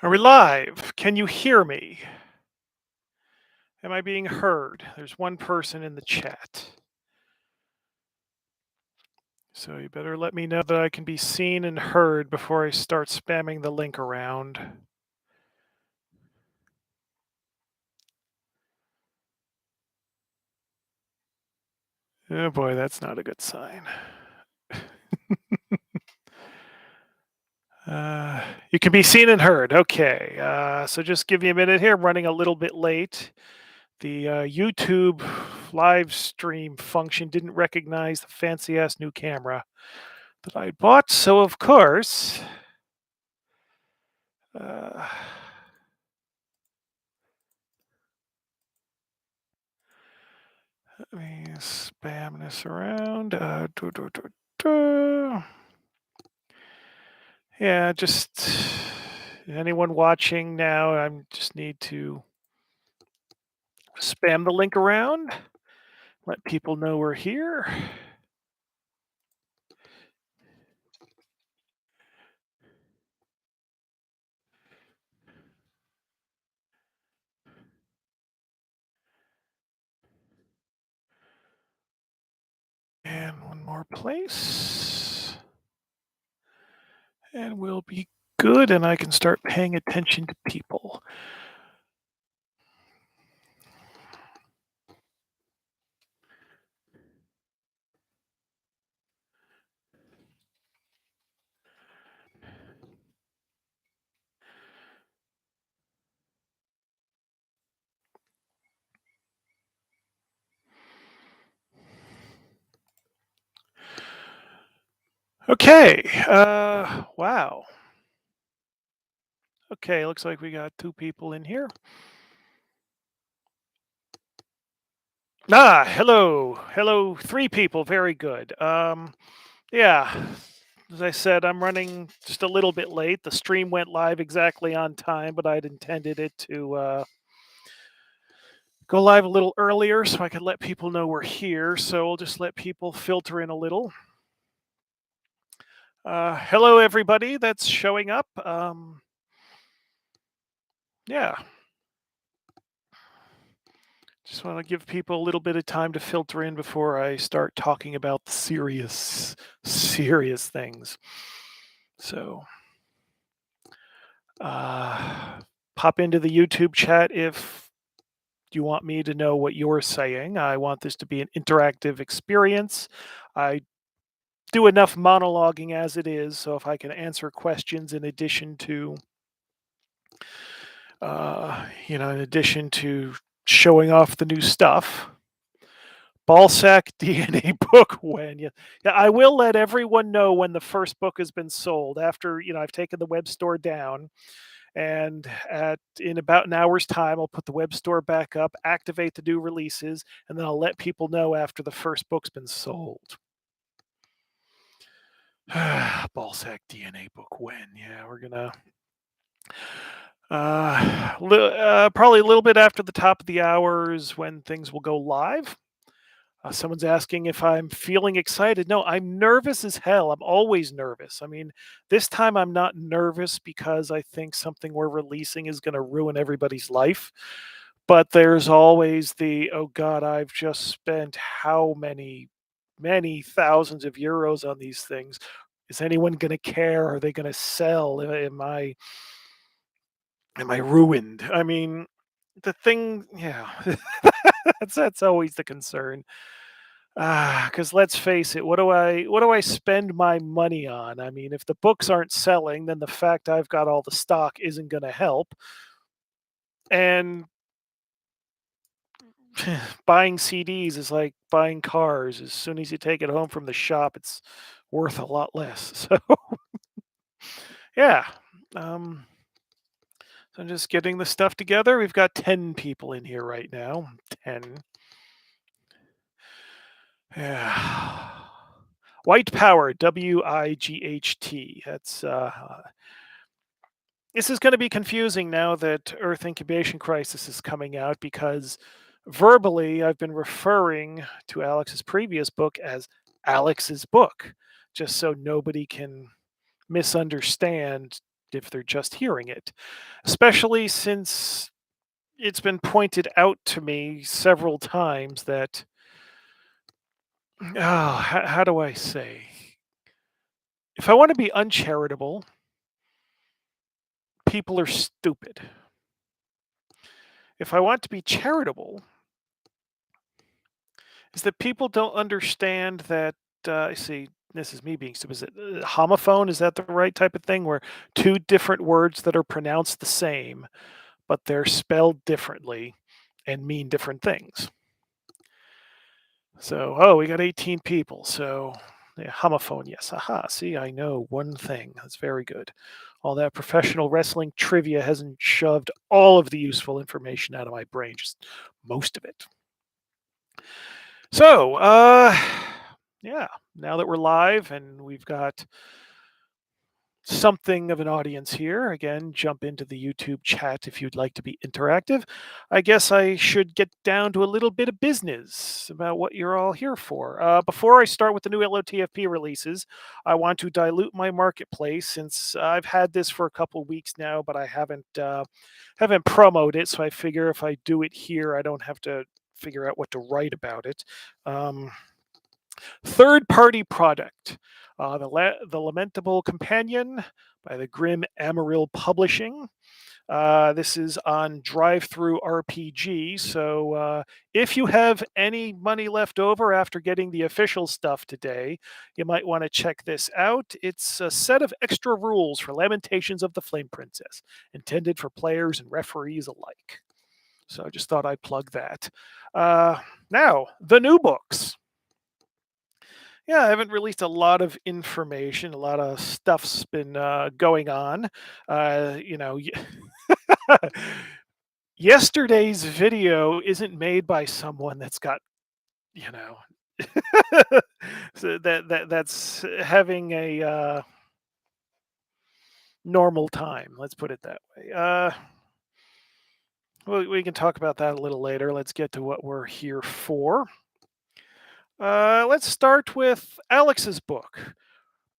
Are we live? Can you hear me? Am I being heard? There's one person in the chat. So you better let me know that I can be seen and heard before I start spamming the link around. Oh boy, that's not a good sign. You can be seen and heard. Okay, so just give me a minute here. I'm running a little bit late. The YouTube live stream function didn't recognize the fancy ass new camera that I bought, so of course, uh, let me spam this around. Yeah, just anyone watching now, I just need to spam the link around, let people know we're here. And one more place. And we'll be good, and I can start paying attention to people. Okay, wow. Okay, looks like we got 2 people in here. Hello. Hello, 3 people, very good. Yeah, as I said, I'm running just a little bit late. The stream went live exactly on time, but I'd intended it to, go live a little earlier so I could let people know we're here, so we'll just let people filter in a little. Hello, everybody that's showing up. Yeah. Just want to give people a little bit of time to filter in before I start talking about the serious things. So, pop into the YouTube chat if you want me to know what you're saying. I want this to be an interactive experience. I do enough monologuing as it is, so if I can answer questions in addition to, in addition to showing off the new stuff. Ballsack DNA book when yeah, I will let everyone know when the first book has been sold after, I've taken the web store down, and at in about an hour's time I'll put the web store back up, activate the new releases, and then I'll let people know after the first book's been sold. Ballsack DNA book when? Yeah, we're gonna probably a little bit after the top of the hours when things will go live. Someone's asking if I'm feeling excited. No, I'm nervous as hell. I'm always nervous. I mean, this time I'm not nervous because I think something we're releasing is going to ruin everybody's life. But there's always the, oh God, I've just spent how many thousands of euros on these things. Is anyone going to care? Are they going to sell? Am I ruined? I mean, the thing, yeah, that's always the concern. Because let's face it, what do I spend my money on? I mean, if the books aren't selling, then the fact I've got all the stock isn't going to help. And buying CDs is like buying cars. As soon as you take it home from the shop, it's worth a lot less. So yeah, um, so I'm just getting the stuff together. We've got 10 people in here right now. 10. Yeah. White Power, WIGHT. This is going to be confusing now that Earth Incubation Crisis is coming out, because verbally I've been referring to Alex's previous book as Alex's book, just so nobody can misunderstand, if they're just hearing it, especially since it's been pointed out to me several times that, how do I say? If I want to be uncharitable, people are stupid. If I want to be charitable, is that people don't understand that. See, this is me being stupid. Is it homophone? Is that the right type of thing? Where two different words that are pronounced the same, but they're spelled differently and mean different things. So, oh, we got 18 people. So, yeah, homophone, yes. Aha, see, I know one thing. That's very good. All that professional wrestling trivia hasn't shoved all of the useful information out of my brain, just most of it. So, yeah, now that we're live and we've got something of an audience here, again, jump into the YouTube chat if you'd like to be interactive. I guess I should get down to a little bit of business about what you're all here for. Before I start with the new LOTFP releases, I want to dilute my marketplace since I've had this for a couple weeks now, but I haven't promoted it. So I figure if I do it here, I don't have to figure out what to write about it. Third-party product. The Lamentable Companion by the Grim Amaryl Publishing. This is on Drive-Thru RPG, so if you have any money left over after getting the official stuff today, you might want to check this out. It's a set of extra rules for Lamentations of the Flame Princess, intended for players and referees alike. So I just thought I'd plug that. Now, the new books. Yeah, I haven't released a lot of information. A lot of stuff's been going on. You know, yesterday's video isn't made by someone that's got, you know, so that's having a normal time. Let's put it that way. We can talk about that a little later. Let's get to what we're here for. Let's start with Alex's book,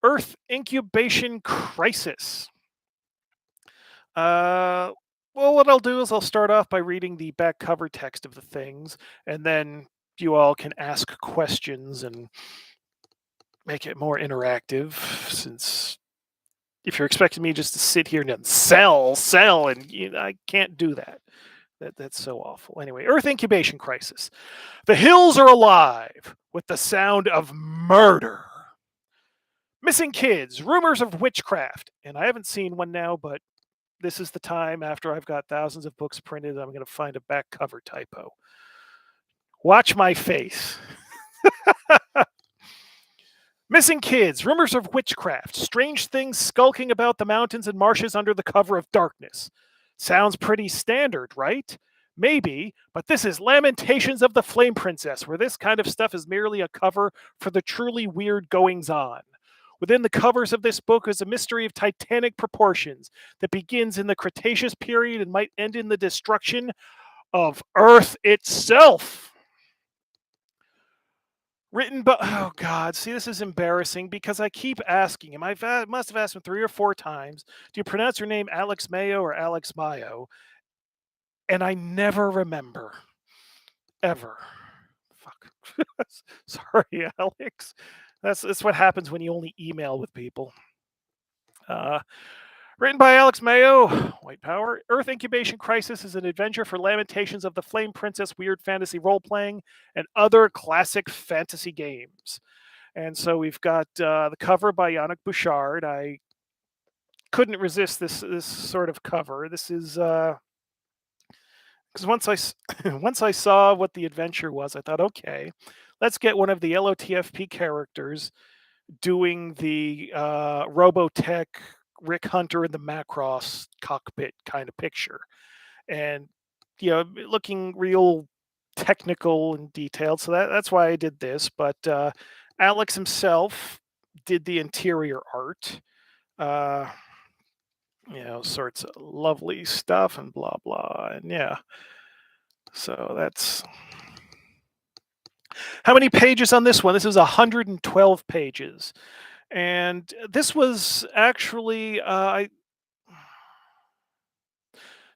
Earth Incubation Crisis. Well, what I'll do is I'll start off by reading the back cover text of the things, and then you all can ask questions and make it more interactive, since if you're expecting me just to sit here and sell, and I can't do that. That's so awful. Anyway, Earth Incubation Crisis. The hills are alive with the sound of murder. Missing kids, rumors of witchcraft, and I haven't seen one now, but this is the time after I've got thousands of books printed, I'm going to find a back cover typo. Watch my face. Missing kids, rumors of witchcraft, strange things skulking about the mountains and marshes under the cover of darkness. Sounds pretty standard, right? Maybe, but this is Lamentations of the Flame Princess, where this kind of stuff is merely a cover for the truly weird goings-on. Within the covers of this book is a mystery of titanic proportions that begins in the Cretaceous period and might end in the destruction of Earth itself. Written by, oh God, see, this is embarrassing because I keep asking him. Must have asked him 3 or 4 times, do you pronounce your name Alex Mayo or Alex Mayo? And I never remember. Ever. Fuck. Sorry, Alex. That's what happens when you only email with people. Written by Alex Mayo, White Power. Earth Incubation Crisis is an adventure for Lamentations of the Flame Princess, weird fantasy role-playing, and other classic fantasy games. And so we've got the cover by Yannick Bouchard. I couldn't resist this sort of cover. This is because once I saw what the adventure was, I thought, okay, let's get one of the LOTFP characters doing the Robotech Rick Hunter in the Macross cockpit kind of picture, and looking real technical and detailed. So that's why I did this. But Alex himself did the interior art. Sorts of lovely stuff and blah blah, and yeah. So that's how many pages on this one. This is 112 pages, and this was actually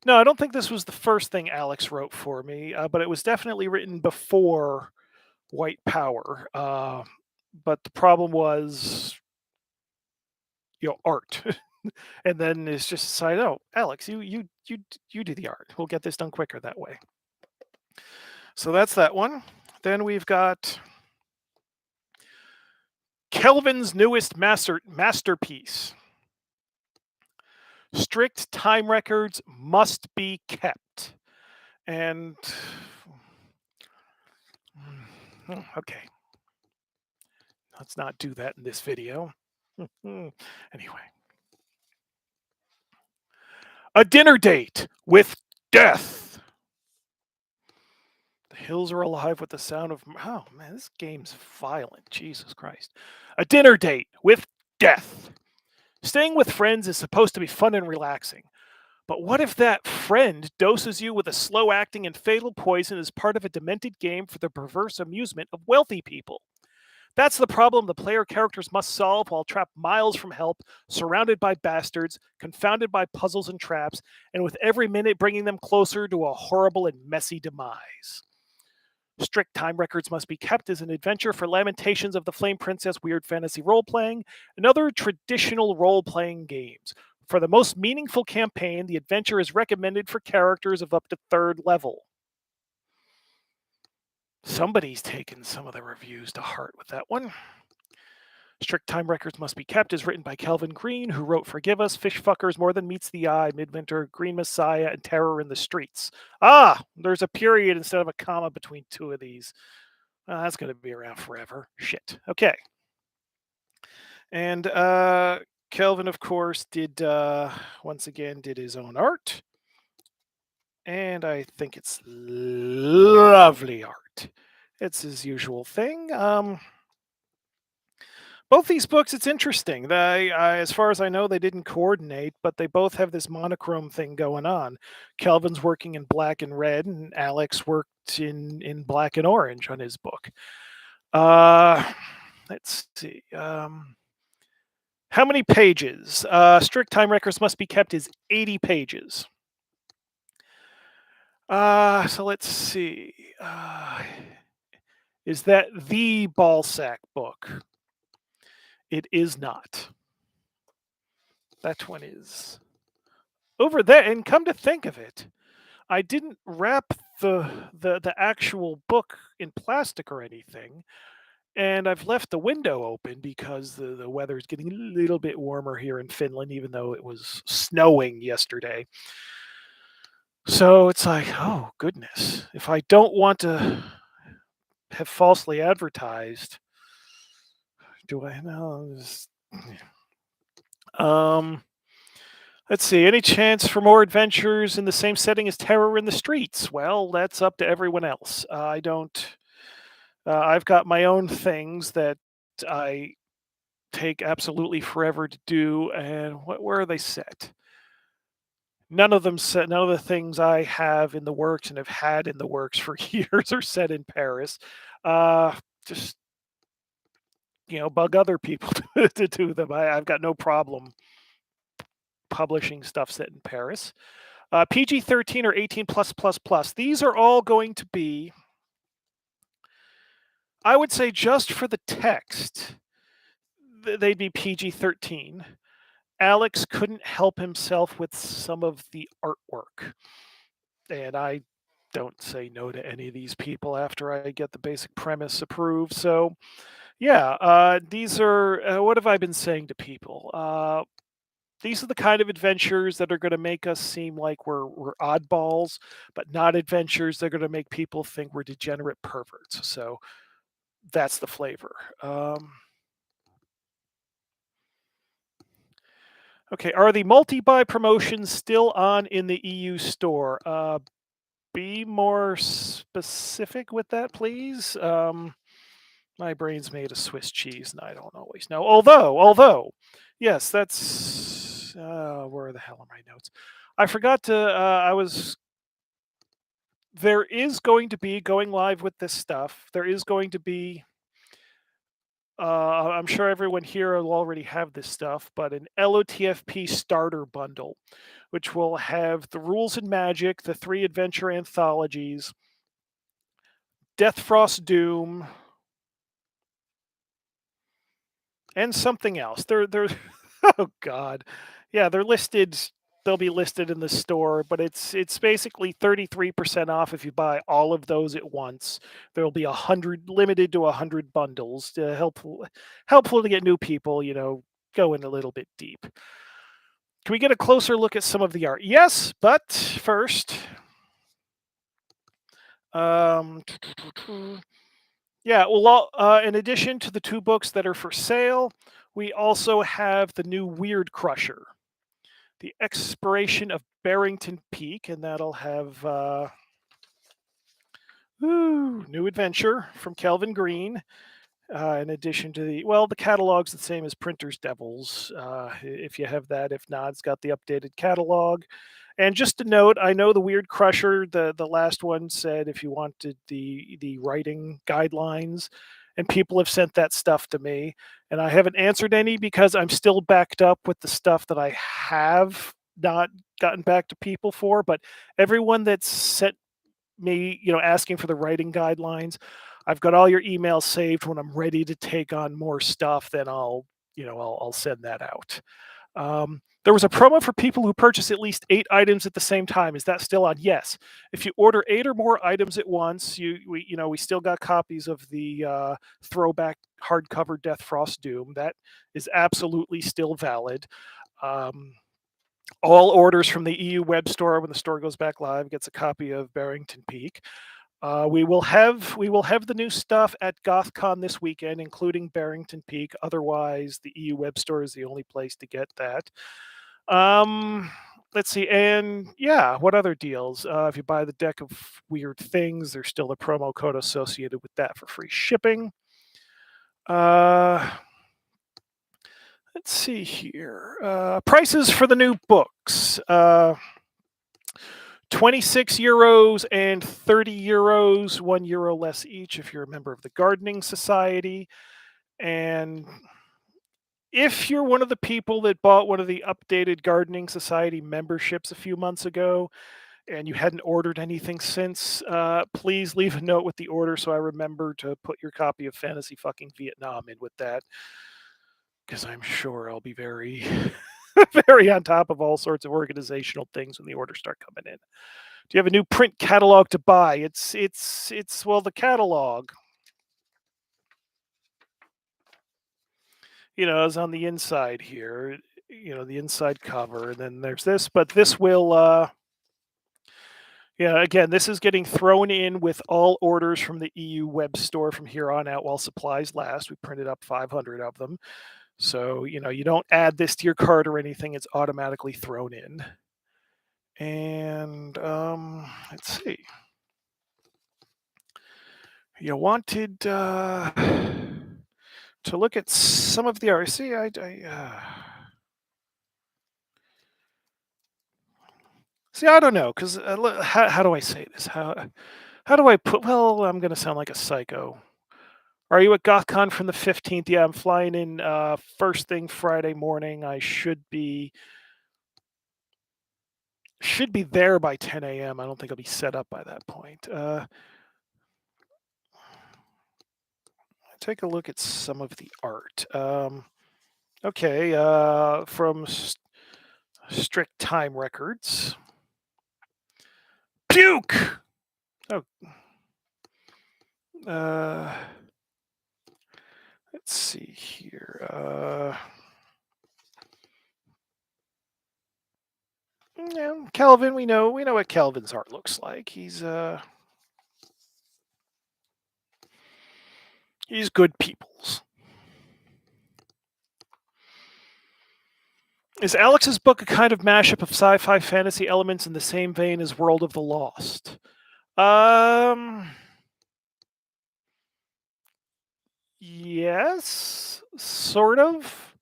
No, I don't think this was the first thing Alex wrote for me, but it was definitely written before White Power. But the problem was, art. And then it's just decided, oh, Alex, you do the art. We'll get this done quicker that way. So that's that one. Then we've got Kelvin's newest masterpiece. Strict time records must be kept. And okay, let's not do that in this video. Anyway, a dinner date with death. The hills are alive with the sound of. Oh man, this game's violent. Jesus Christ. A dinner date with death. Staying with friends is supposed to be fun and relaxing. But what if that friend doses you with a slow acting and fatal poison as part of a demented game for the perverse amusement of wealthy people? That's the problem the player characters must solve while trapped miles from help, surrounded by bastards, confounded by puzzles and traps, and with every minute bringing them closer to a horrible and messy demise. Strict time records must be kept as an adventure for Lamentations of the Flame Princess weird fantasy role playing and other traditional role playing games. For the most meaningful campaign, the adventure is recommended for characters of up to 3rd level. Somebody's taken some of the reviews to heart with that one. Strict time records must be kept is written by Kelvin Green, who wrote Forgive Us, Fish Fuckers, More Than Meets the Eye, Midwinter, Green Messiah, and Terror in the Streets. Ah, there's a period instead of a comma between 2 of these. That's going to be around forever. Shit. Okay. And Kelvin, of course, did once again did his own art, and I think it's lovely art. It's his usual thing. Both these books, it's interesting. As far as I know, they didn't coordinate, but they both have this monochrome thing going on. Kelvin's working in black and red, and Alex worked in black and orange on his book. Let's see. How many pages? Strict time records must be kept is 80 pages. So let's see. Is that the Ballsack book? It is not. That one is over there. And come to think of it, I didn't wrap the actual book in plastic or anything. And I've left the window open because the weather is getting a little bit warmer here in Finland, even though it was snowing yesterday. So it's like, oh, goodness. If I don't want to have falsely advertised, do I know? Let's see. Any chance for more adventures in the same setting as Terror in the Streets? Well, that's up to everyone else. I don't. I've got my own things that I take absolutely forever to do, and where are they set? None of them set. None of the things I have in the works and have had in the works for years are set in Paris. Just bug other people to do them. I've got no problem publishing stuff set in Paris. PG-13 or 18 plus plus plus. These are all going to be, I would say, just for the text, they'd be PG-13. Alex couldn't help himself with some of the artwork. And I don't say no to any of these people after I get the basic premise approved. So, yeah, these are, what have I been saying to people? These are the kind of adventures that are going to make us seem like we're oddballs, but not adventures that are going to make people think we're degenerate perverts. So that's the flavor. Okay, are the multi-buy promotions still on in the EU store? Be more specific with that, please. My brain's made of Swiss cheese, and I don't always know. Although, yes, that's where the hell are my notes? I forgot to. There is going to be going live with this stuff. There is going to be I'm sure everyone here will already have this stuff, but an LOTFP starter bundle, which will have the Rules and Magic, the 3 adventure anthologies, Death Frost Doom, and something else. They're oh god. Yeah, they're listed. They'll be listed in the store, but it's basically 33% off if you buy all of those at once. There'll be 100, limited to 100 bundles, to helpful to get new people, going a little bit deep. Can we get a closer look at some of the art? Yes, but first, um, yeah, well, in addition to the 2 books that are for sale, we also have the new Weird Crusher, The Exploration of Barrington Peak, and that'll have new adventure from Kelvin Green. In addition to the catalog's the same as Printer's Devils. If you have that, if not, it's got the updated catalog. And just a note, I know the Weird Crusher, the last one said if you wanted the writing guidelines, and people have sent that stuff to me, and I haven't answered any because I'm still backed up with the stuff that I have not gotten back to people for. But everyone that's sent me, asking for the writing guidelines, I've got all your emails saved. When I'm ready to take on more stuff, then I'll send that out. There was a promo for people who purchase at least 8 items at the same time. Is that still on? Yes. If you order 8 or more items at once, we still got copies of the throwback hardcover Death Frost Doom. That is absolutely still valid. Um, all orders from the EU web store when the store goes back live gets a copy of Barrington Peak. We will have the new stuff at GothCon this weekend, including Barrington Peak. Otherwise, the EU web store is the only place to get that. Let's see, and yeah, what other deals? If you buy the deck of weird things, there's still a promo code associated with that for free shipping. Uh, let's see here. Prices for the new books. 26 € and 30 €, €1 less each if you're a member of the Gardening Society. And if you're one of the people that bought one of the updated Gardening Society memberships a few months ago and you hadn't ordered anything since, please leave a note with the order so I remember to put your copy of Fantasy Fucking Vietnam in with that, because I'm sure I'll be very, very on top of all sorts of organizational things when the orders start coming in. Do you have a new print catalog to buy? It's well, the catalog, is on the inside here, the inside cover, and then there's this, but this will yeah, again, this is getting thrown in with all orders from the EU web store from here on out while supplies last. We printed up 500 of them. So, you don't add this to your cart or anything, it's automatically thrown in. And let's see. You wanted to look at some of the RC. See, I don't know, because how do I say this? How do I put? Well, I'm going to sound like a psycho. Are you at GothCon from the 15th? Yeah, I'm flying in first thing Friday morning. I should be there by 10 a.m. I don't think I'll be set up by that point. Take a look at some of the art. Okay, from Strict Time Records. Puke! Oh. Let's see here. Yeah, Kelvin, we know what Kelvin's art looks like. He's good people's. Is Alex's book a kind of mashup of sci-fi fantasy elements in the same vein as World of the Lost? Yes, sort of.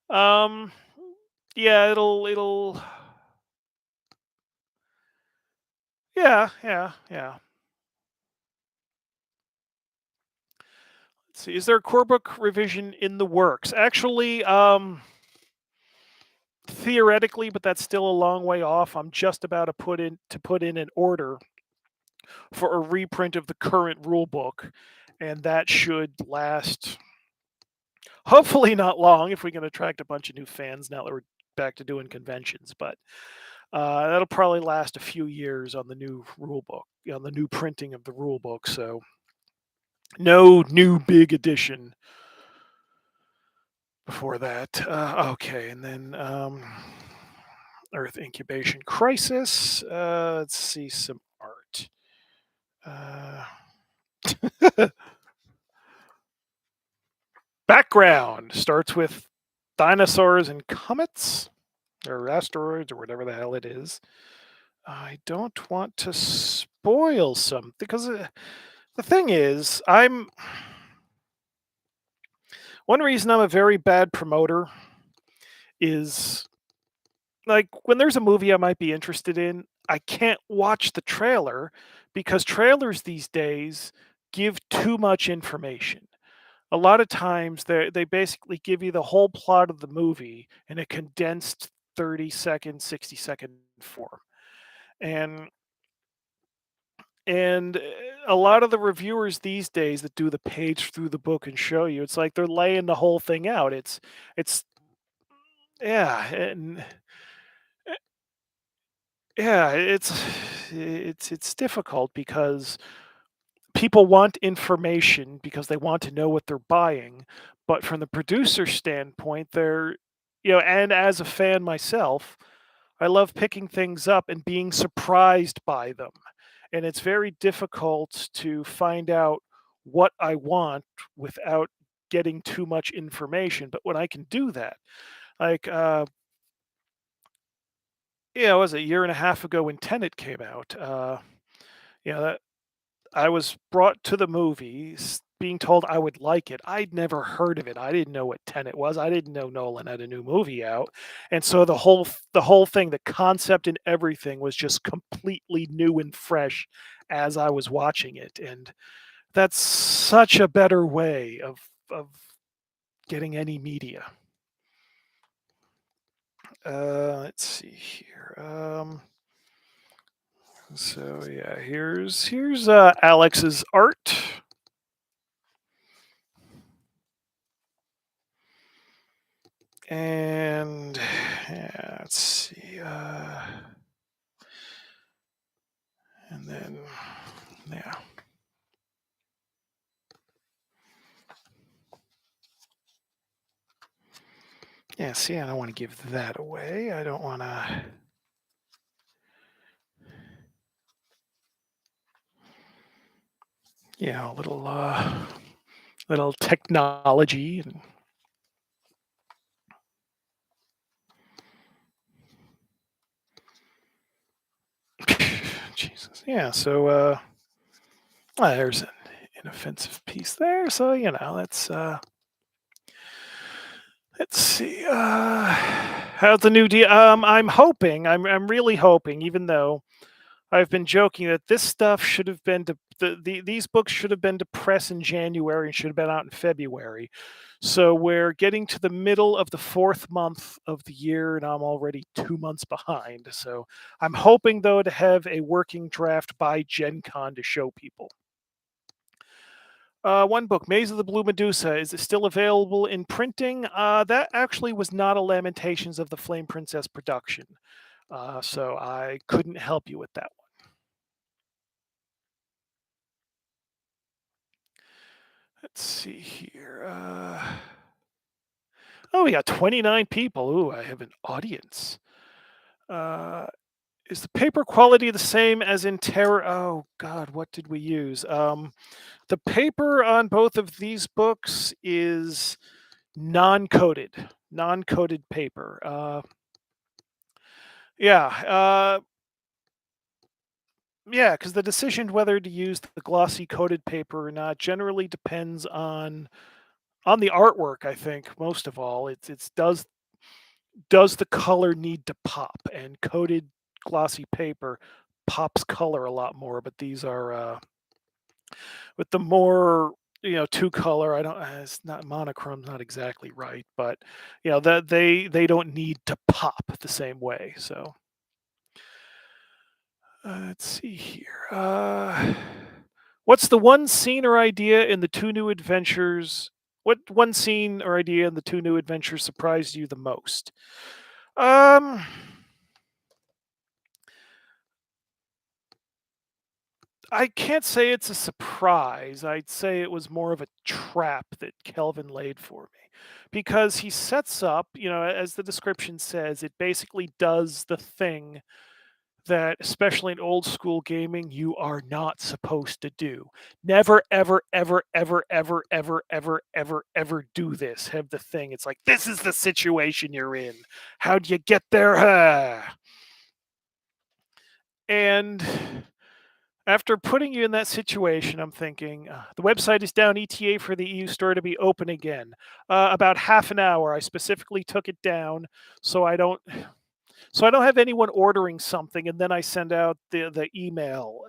Yeah, it'll. Yeah. Let's see. Is there a core book revision in the works? Actually, theoretically, but that's still a long way off. I'm just about to put in an order for a reprint of the current rule book, and that should last hopefully not long if we can attract a bunch of new fans now that we're back to doing conventions. But that'll probably last a few years on the new rule book, on the new printing of the rule book. So no new big edition before that. Okay, and then Earth Incubation Crisis. Let's see some art. Background starts with dinosaurs and comets or asteroids or whatever the hell it is. I don't want to spoil something because the thing is, one reason I'm a very bad promoter is like when there's a movie I might be interested in, I can't watch the trailer because trailers these days give too much information. A lot of times they basically give you the whole plot of the movie in a condensed 30-second, 60-second form. And and a lot of the reviewers these days that do the page through the book and show you, it's like they're laying the whole thing out. It's yeah, and yeah, it's difficult because people want information because they want to know what they're buying, but from the producer standpoint, and as a fan myself, I love picking things up and being surprised by them. And it's very difficult to find out what I want without getting too much information. But when I can do that, like, it was a year and a half ago when Tenet came out. That I was brought to the movies being told I would like it. I'd never heard of it. I didn't know what Tenet was. I didn't know Nolan had a new movie out. And so the whole thing, the concept and everything was just completely new and fresh as I was watching it. And that's such a better way of getting any media. Let's see here. So yeah, here's Alex's art. And yeah, let's see. And then yeah. Yeah, see, I don't want to give that away. I don't want to. A little technology and Jesus. Yeah, so there's an inoffensive piece there. So let's see. How's the new deal? I'm hoping. I'm really hoping, even though I've been joking that this stuff should have been these books should have been to press in January and should have been out in February. So we're getting to the middle of the fourth month of the year, and I'm already 2 months behind. So I'm hoping though to have a working draft by Gen Con to show people. One book, Maze of the Blue Medusa. Is it still available in printing? That actually was not a Lamentations of the Flame Princess production. So I couldn't help you with that one. Let's see here. Oh, we got 29 people. Ooh, I have an audience. Is the paper quality the same as in Terror? Oh God, what did we use? The paper on both of these books is non-coated paper. Yeah, yeah, because the decision whether to use the glossy coated paper or not generally depends on the artwork. I think most of all, it's does the color need to pop, and coated glossy paper pops color a lot more. But these are with the more two color. I don't. It's not monochrome's not exactly right, but that they don't need to pop the same way. So let's see here. What's the one scene or idea in the two new adventures? What one scene or idea in the two new adventures surprised you the most? Um, I can't say it's a surprise. I'd say it was more of a trap that Kelvin laid for me. Because he sets up, as the description says, it basically does the thing that, especially in old school gaming, you are not supposed to do. Never, ever, ever, ever, ever, ever, ever, ever, ever do this. Have the thing. It's like, this is the situation you're in. How do you get there? And after putting you in that situation, I'm thinking the website is down. ETA for the EU store to be open again. About half an hour. I specifically took it down so I don't have anyone ordering something, and then I send out the email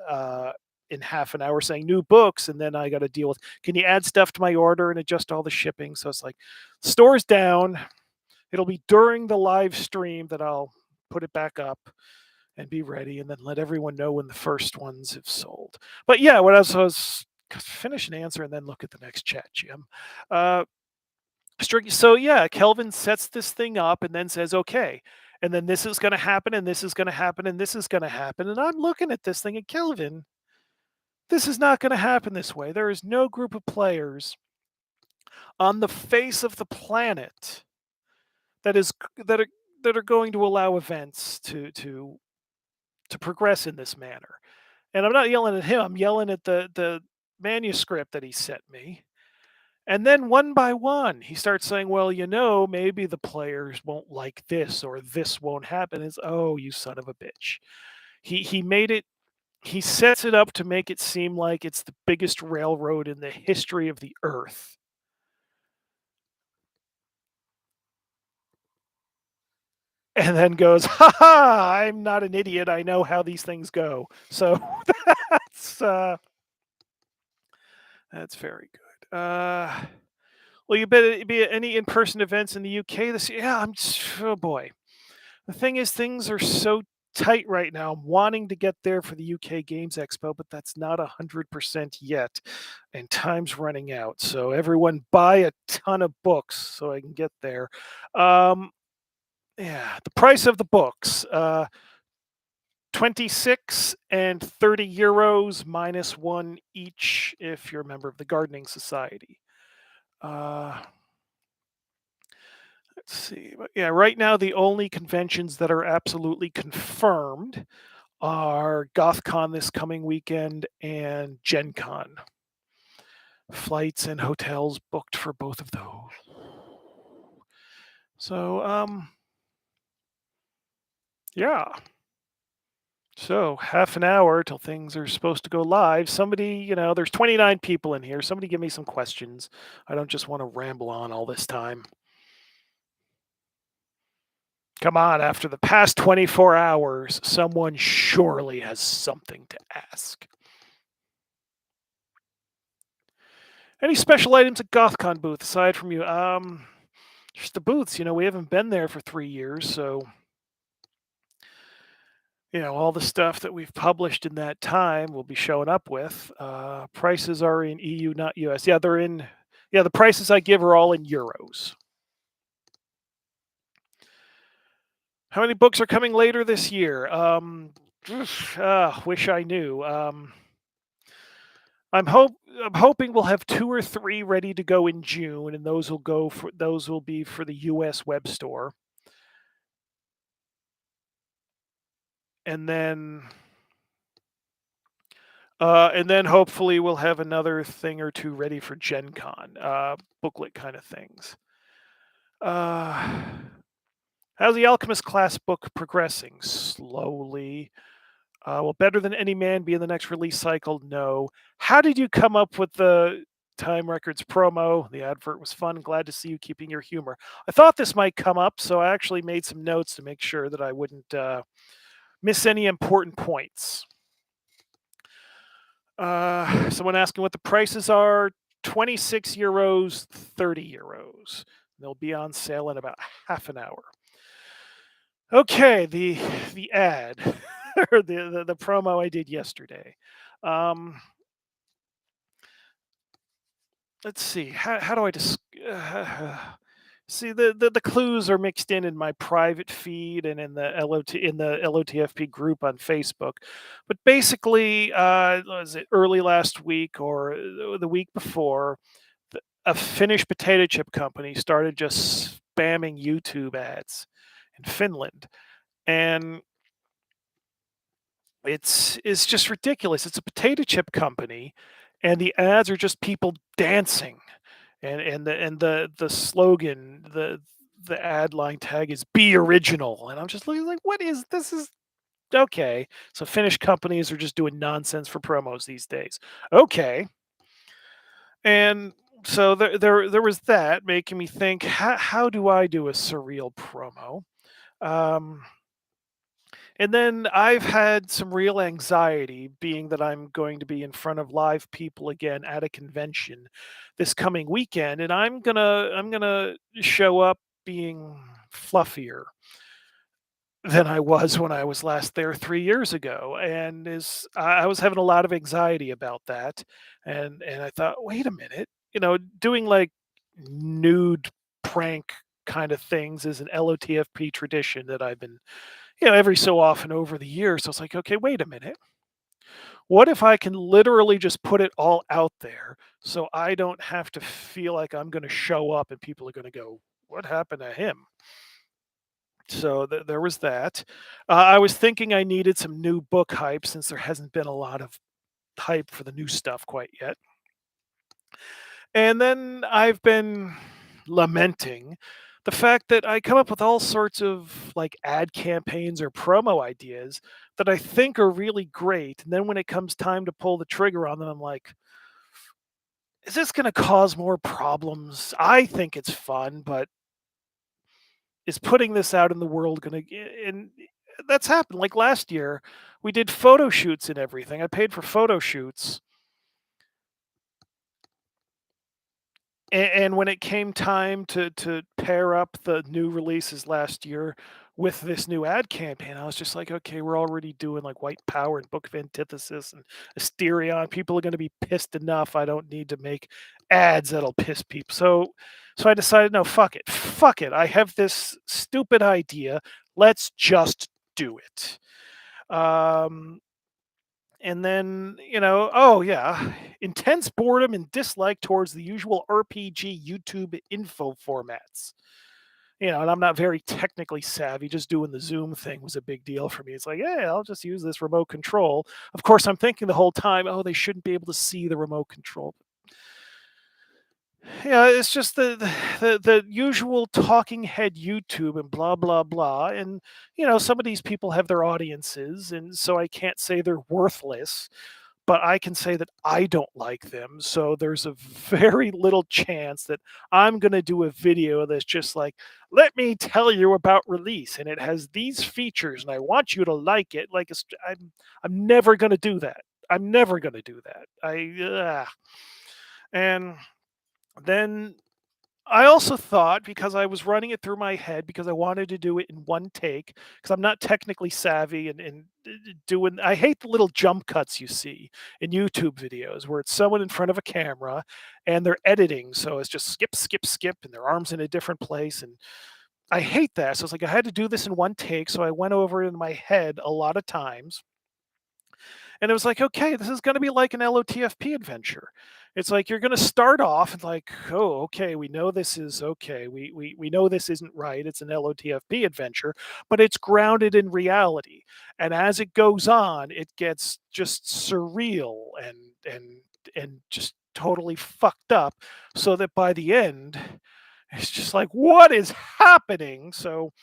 in half an hour saying new books, and then I got to deal with, can you add stuff to my order and adjust all the shipping? So it's like, store's down. It'll be during the live stream that I'll put it back up and be ready, and then let everyone know when the first ones have sold. But yeah, what else was finish an answer and then look at the next chat, Jim. Uh, so yeah, Kelvin sets this thing up and then says, okay, and then this is going to happen, and this is going to happen, and this is going to happen, and I'm looking at this thing, and Kelvin, this is not going to happen this way. There is no group of players on the face of the planet that is that are going to allow events to progress in this manner. And I'm not yelling at him, I'm yelling at the manuscript that he sent me. And then one by one, he starts saying, well, maybe the players won't like this or this won't happen. It's, oh, you son of a bitch. He made it, he sets it up to make it seem like it's the biggest railroad in the history of the earth. And then goes, ha ha, I'm not an idiot. I know how these things go. So that's very good. Well, you better be at any in-person events in the UK this year. Yeah, oh boy. The thing is, things are so tight right now. I'm wanting to get there for the UK Games Expo, but that's not 100% yet, and time's running out. So everyone buy a ton of books so I can get there. Yeah, the price of the books, 26 and 30 euros minus one each if you're a member of the Gardening Society. Let's see. But yeah, right now the only conventions that are absolutely confirmed are GothCon this coming weekend and Gen Con. Flights and hotels booked for both of those. So, yeah. So half an hour till things are supposed to go live. Somebody, there's 29 people in here. Somebody give me some questions. I don't just want to ramble on all this time. Come on, after the past 24 hours, someone surely has something to ask. Any special items at GothCon booth aside from you? Just the booths. We haven't been there for 3 years, so all the stuff that we've published in that time will be showing up with. Prices are in EU, not US. Yeah, they're in. Yeah, the prices I give are all in euros. How many books are coming later this year? Wish I knew. I'm hoping we'll have 2 or 3 ready to go in June, and those will be for the US web store. And then hopefully we'll have another thing or 2 ready for Gen Con, booklet kind of things. How's the Alchemist class book progressing? Slowly. Will Better Than Any Man be in the next release cycle? No. How did you come up with the Time Records promo? The advert was fun. Glad to see you keeping your humor. I thought this might come up, so I actually made some notes to make sure that I wouldn't miss any important points. Someone asking what the prices are. €26, €30. They'll be on sale in about half an hour. Okay, the ad or the promo I did yesterday. Um, let's see. How do I see the clues are mixed in my private feed and in the LOTFP group on Facebook. But basically, was it early last week or the week before? A Finnish potato chip company started just spamming YouTube ads in Finland, and it's just ridiculous. It's a potato chip company, and the ads are just people dancing, and the slogan, the ad line tag is "Be original," and I'm just looking like, what is this? Is okay. So Finnish companies are just doing nonsense for promos these days. Okay, and so there was that making me think, how do I do a surreal promo? Um, And then I've had some real anxiety, being that I'm going to be in front of live people again at a convention this coming weekend, and I'm gonna show up being fluffier than I was when I was last there 3 years ago, and I was having a lot of anxiety about that, and I thought, "Wait a minute," doing, like, nude prank kind of things is an LOTFP tradition that I've been, every so often over the years. So it's like, okay, wait a minute. What if I can literally just put it all out there so I don't have to feel like I'm going to show up and people are going to go, what happened to him? So there was that. I was thinking I needed some new book hype since there hasn't been a lot of hype for the new stuff quite yet. And then I've been lamenting the fact that I come up with all sorts of like ad campaigns or promo ideas that I think are really great. And then when it comes time to pull the trigger on them, I'm like, is this going to cause more problems? I think it's fun, but is putting this out in the world going to, and that's happened. Like last year, we did photo shoots and everything. I paid for photo shoots. And when it came time to pair up the new releases last year with this new ad campaign, I was just like, okay, we're already doing like White Power and Book of Antithesis and Asterion. People are going to be pissed enough. I don't need to make ads that'll piss people. So I decided, no, fuck it. I have this stupid idea. Let's just do it. Um, and then, oh yeah, intense boredom and dislike towards the usual RPG YouTube info formats. And I'm not very technically savvy. Just doing the Zoom thing was a big deal for me. It's like, yeah, I'll just use this remote control. Of course, I'm thinking the whole time, oh, they shouldn't be able to see the remote control. Yeah, it's just the usual talking head YouTube and blah blah blah. And some of these people have their audiences, and so I can't say they're worthless, but I can say that I don't like them. So there's a very little chance that I'm going to do a video that's just like, let me tell you about release and it has these features and I want you to like it. Like I'm never going to do that. I'm never going to do that. And then I also thought, because I was running it through my head, because I wanted to do it in one take, because I'm not technically savvy and doing. I hate the little jump cuts you see in YouTube videos where it's someone in front of a camera and they're editing, so it's just skip, skip, skip, and their arms in a different place, and I hate that. So it's like I had to do this in one take, so I went over it in my head a lot of times, and it was like, okay, this is going to be like an LOTFP adventure. It's like you're going to start off and like, oh, okay, we know this is okay. We know this isn't right. It's an LOTFP adventure, but it's grounded in reality. And as it goes on, it gets just surreal and just totally fucked up, so that by the end, it's just like, what is happening? So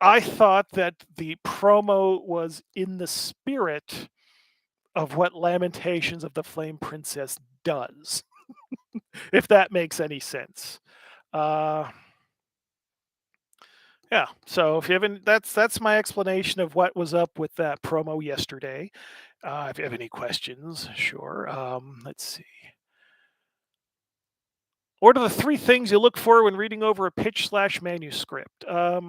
I thought that the promo was in the spirit of what Lamentations of the Flame Princess does, if that makes any sense. Uh, yeah. So if you haven't, that's my explanation of what was up with that promo yesterday. If you have any questions, sure. Let's see. What are the three things you look for when reading over a pitch slash manuscript? There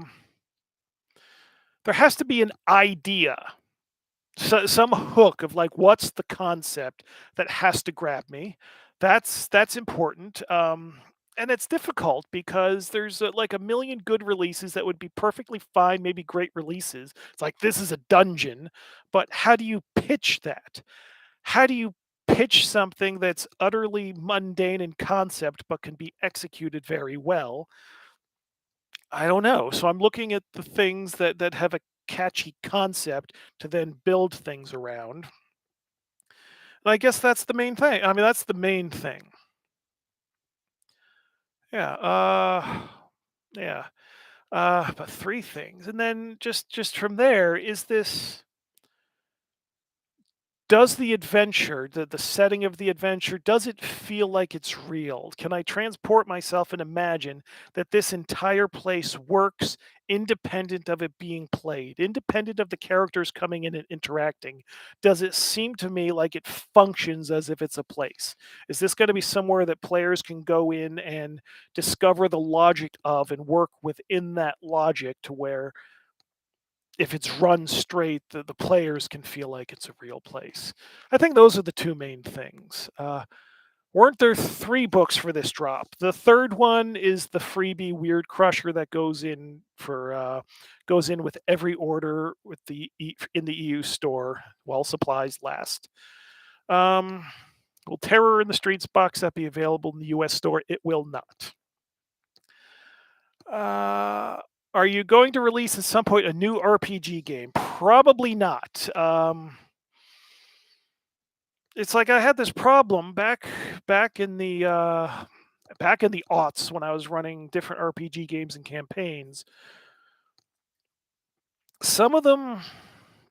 has to be an idea, some hook of like what's the concept that has to grab me. That's important. And it's difficult because there's like a million good releases that would be perfectly fine, maybe great releases. It's like this is a dungeon, but how do you pitch that? How do you pitch something that's utterly mundane in concept but can be executed very well? I don't know. So I'm looking at the things that have a catchy concept to then build things around. And I guess that's the main thing. I mean, that's the main thing. Yeah. Yeah. But three things, and then just from there, is this does the adventure, the setting of the adventure, does it feel like it's real? Can I transport myself and imagine that this entire place works independent of it being played, independent of the characters coming in and interacting? Does it seem to me like it functions as if it's a place? Is this going to be somewhere that players can go in and discover the logic of and work within that logic to where if it's run straight, the players can feel like it's a real place. I think those are the two main things. Weren't there three books for this drop? The third one is the freebie Weird Crusher that goes in with every order with in the EU store while supplies last. Um, will Terror in the Streets box set be available in the US store? It will not. Uh, are you going to release at some point a new RPG game? Probably not. It's like I had this problem back in the back in the aughts when I was running different RPG games and campaigns. Some of them,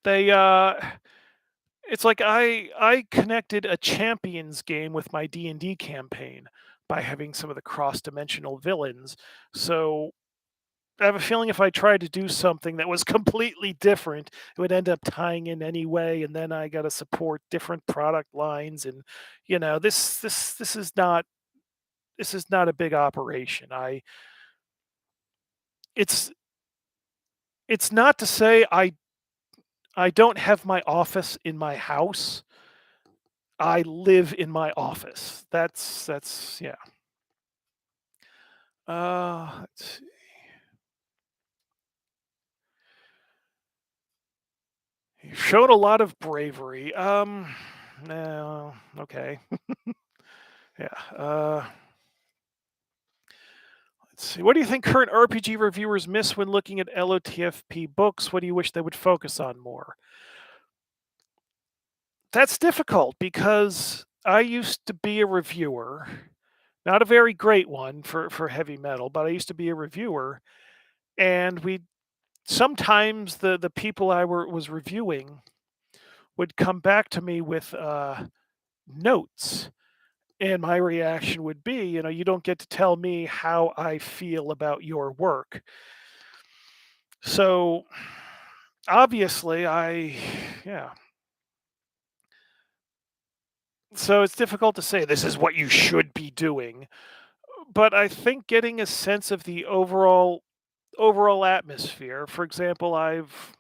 they it's like I connected a champions game with my D&D campaign by having some of the cross-dimensional villains. So I have a feeling if I tried to do something that was completely different, it would end up tying in anyway, and then I got to support different product lines, and this is not a big operation. It's it's not to say I don't have my office in my house. I live in my office. That's yeah. Let's see. You've shown a lot of bravery. No, okay. Yeah. Let's see. What do you think current RPG reviewers miss when looking at LOTFP books? What do you wish they would focus on more? That's difficult because I used to be a reviewer, not a very great one for heavy metal, but I used to be a reviewer, and we sometimes the people was reviewing would come back to me with notes. And my reaction would be, you don't get to tell me how I feel about your work. So obviously, yeah. So it's difficult to say this is what you should be doing, but I think getting a sense of the overall atmosphere. For example, I've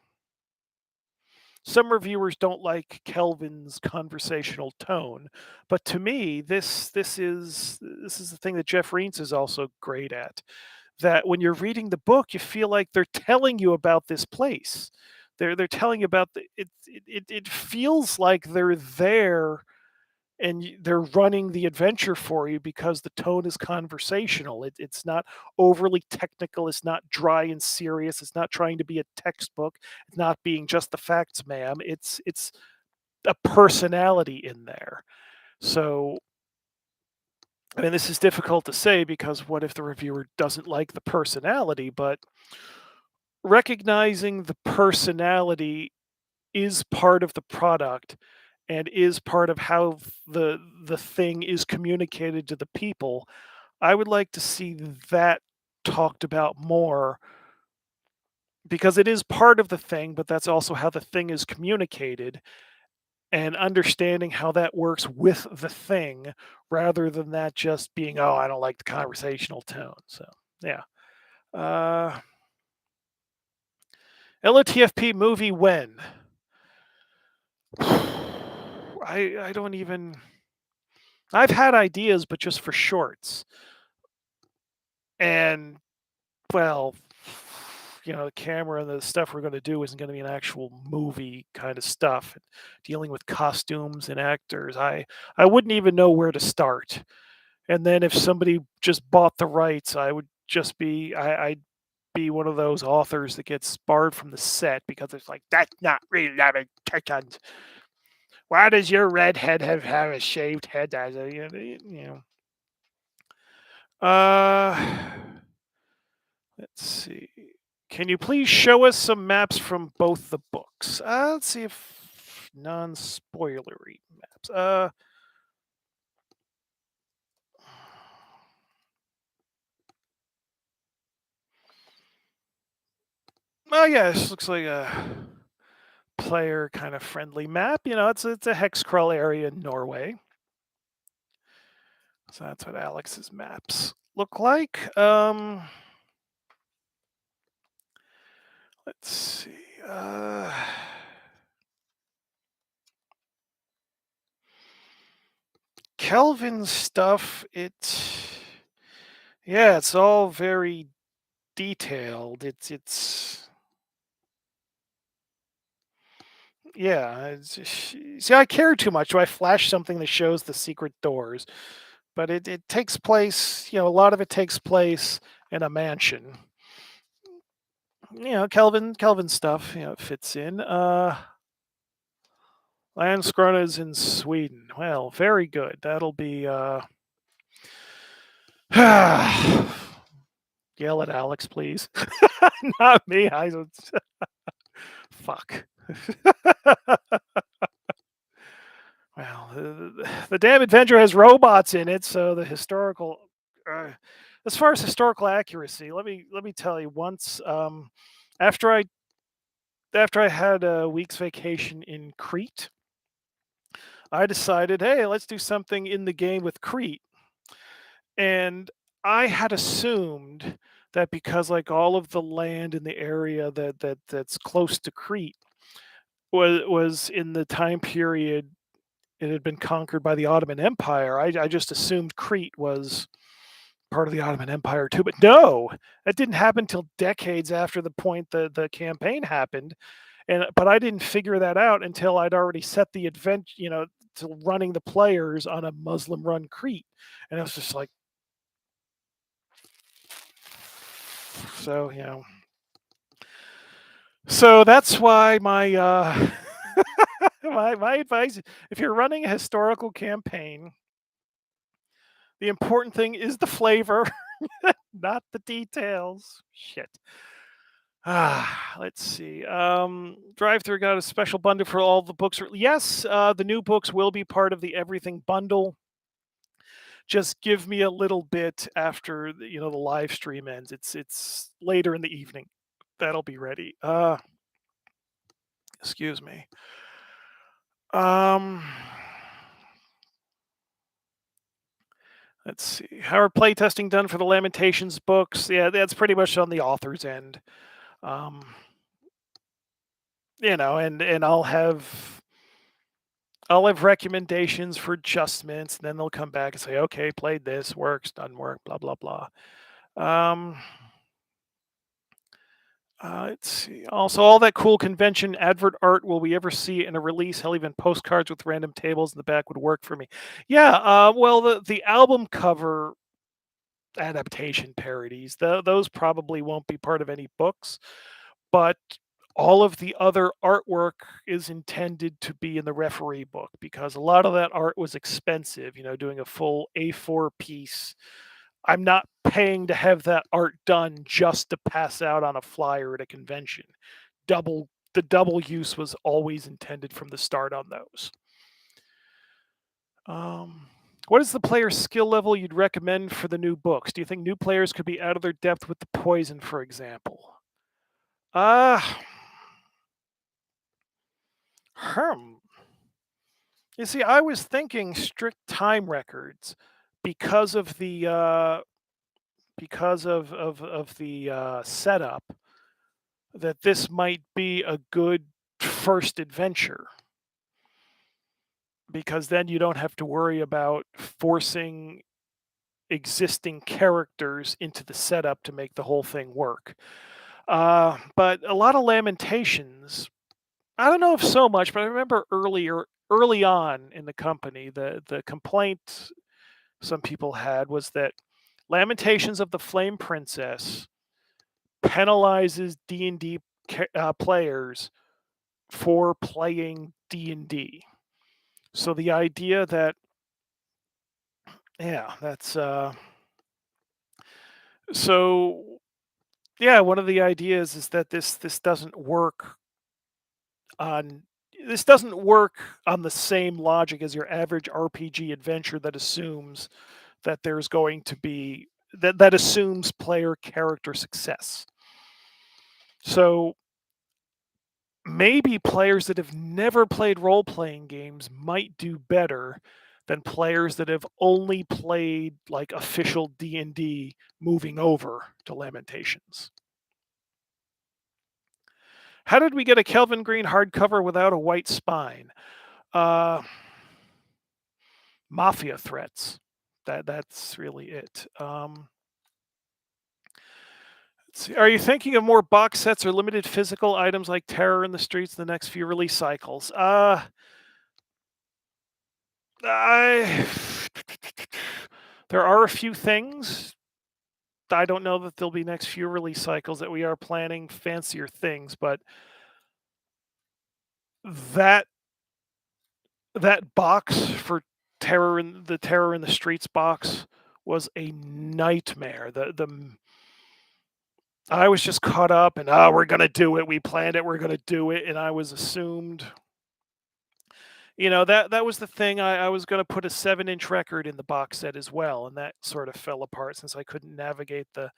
some reviewers don't like Kelvin's conversational tone, but to me, this is the thing that Jeff Reins is also great at. That when you're reading the book, you feel like they're telling you about this place. They're telling you about it feels like they're there and they're running the adventure for you because the tone is conversational. It's not overly technical. It's not dry and serious. It's not trying to be a textbook. It's not being just the facts, ma'am. It's a personality in there. So I mean, this is difficult to say because what if the reviewer doesn't like the personality? But recognizing the personality is part of the product and is part of how the thing is communicated to the people. I would like to see that talked about more because it is part of the thing, but that's also how the thing is communicated. and understanding how that works with the thing rather than that just being, oh, I don't like the conversational tone. So, yeah. Uh, LOTFP movie when? I don't even. I've had ideas, but just for shorts. And well, the camera and the stuff we're going to do isn't going to be an actual movie kind of stuff. Dealing with costumes and actors, I wouldn't even know where to start. And then if somebody just bought the rights, I would just be I'd be one of those authors that gets barred from the set because it's like that's not really that important. Why does your redhead have a shaved head? As a Uh, let's see. Can you please show us some maps from both the books? Let's see if non-spoilery maps. Oh yeah, this looks like a player kind of friendly map. It's a hex crawl area in Norway. So that's what Alex's maps look like. Let's see. Kelvin's stuff, it's all very detailed. It's yeah. See, I care too much. So I flash something that shows the secret doors, but it takes place. A lot of it takes place in a mansion. Kelvin stuff. It fits in. Landskrona is in Sweden. Well, very good. That'll be. Yell at Alex, please. Not me. Fuck. Well, the damn adventure has robots in it, so the historical. As far as historical accuracy, let me tell you. Once, after I after I had a week's vacation in Crete, I decided, hey, let's do something in the game with Crete, and I had assumed that because like all of the land in the area that's close to Crete was in the time period it had been conquered by the Ottoman Empire. I just assumed Crete was part of the Ottoman Empire too, but no, that didn't happen till decades after the point the campaign happened, but I didn't figure that out until I'd already set the event, to running the players on a Muslim-run Crete, and I was just like, so so that's why my my advice: if you're running a historical campaign, the important thing is the flavor, not the details. Shit. Let's see. Drive Through got a special bundle for all the books. Yes, the new books will be part of the everything bundle. Just give me a little bit after the live stream ends. It's later in the evening. That'll be ready. Excuse me. Um, let's see. How are playtesting done for the Lamentations books? Yeah, that's pretty much on the author's end. Um, and I'll have recommendations for adjustments, and then they'll come back and say, okay, played this, works, doesn't work, blah blah blah. Um, let's see. Also, all that cool convention advert art, will we ever see in a release? Hell, even postcards with random tables in the back would work for me. Yeah. Well, the album cover adaptation parodies, those probably won't be part of any books, but all of the other artwork is intended to be in the referee book because a lot of that art was expensive, doing a full A4 piece. I'm not paying to have that art done just to pass out on a flyer at a convention. The double use was always intended from the start on those. What is the player skill level you'd recommend for the new books? Do you think new players could be out of their depth with the poison, for example? Uh, hmm. You see, I was thinking strict time records because of the setup, that this might be a good first adventure, because then you don't have to worry about forcing existing characters into the setup to make the whole thing work. But a lot of Lamentations, I don't know if so much, but I remember early on in the company, the complaint some people had was that Lamentations of the Flame Princess penalizes D&D players for playing D&D. So the idea that, yeah, that's so yeah, one of the ideas is that on this doesn't work on the same logic as your average RPG adventure that assumes that there's going to be that assumes player character success. So maybe players that have never played role playing games might do better than players that have only played like official D&D moving over to Lamentations. How did we get a Kelvin Green hardcover without a white spine? Uh, Mafia threats. That's really it. Let's see. Are you thinking of more box sets or limited physical items like Terror in the Streets in the next few release cycles? I there are a few things. I don't know that there'll be next few release cycles that we are planning fancier things, but that that box for Terror in the Streets box was a nightmare. I was just caught up and we're gonna do it. We planned it. We're gonna do it, and I was assumed. That was the thing. I was going to put a 7-inch record in the box set as well, and that sort of fell apart since I couldn't navigate the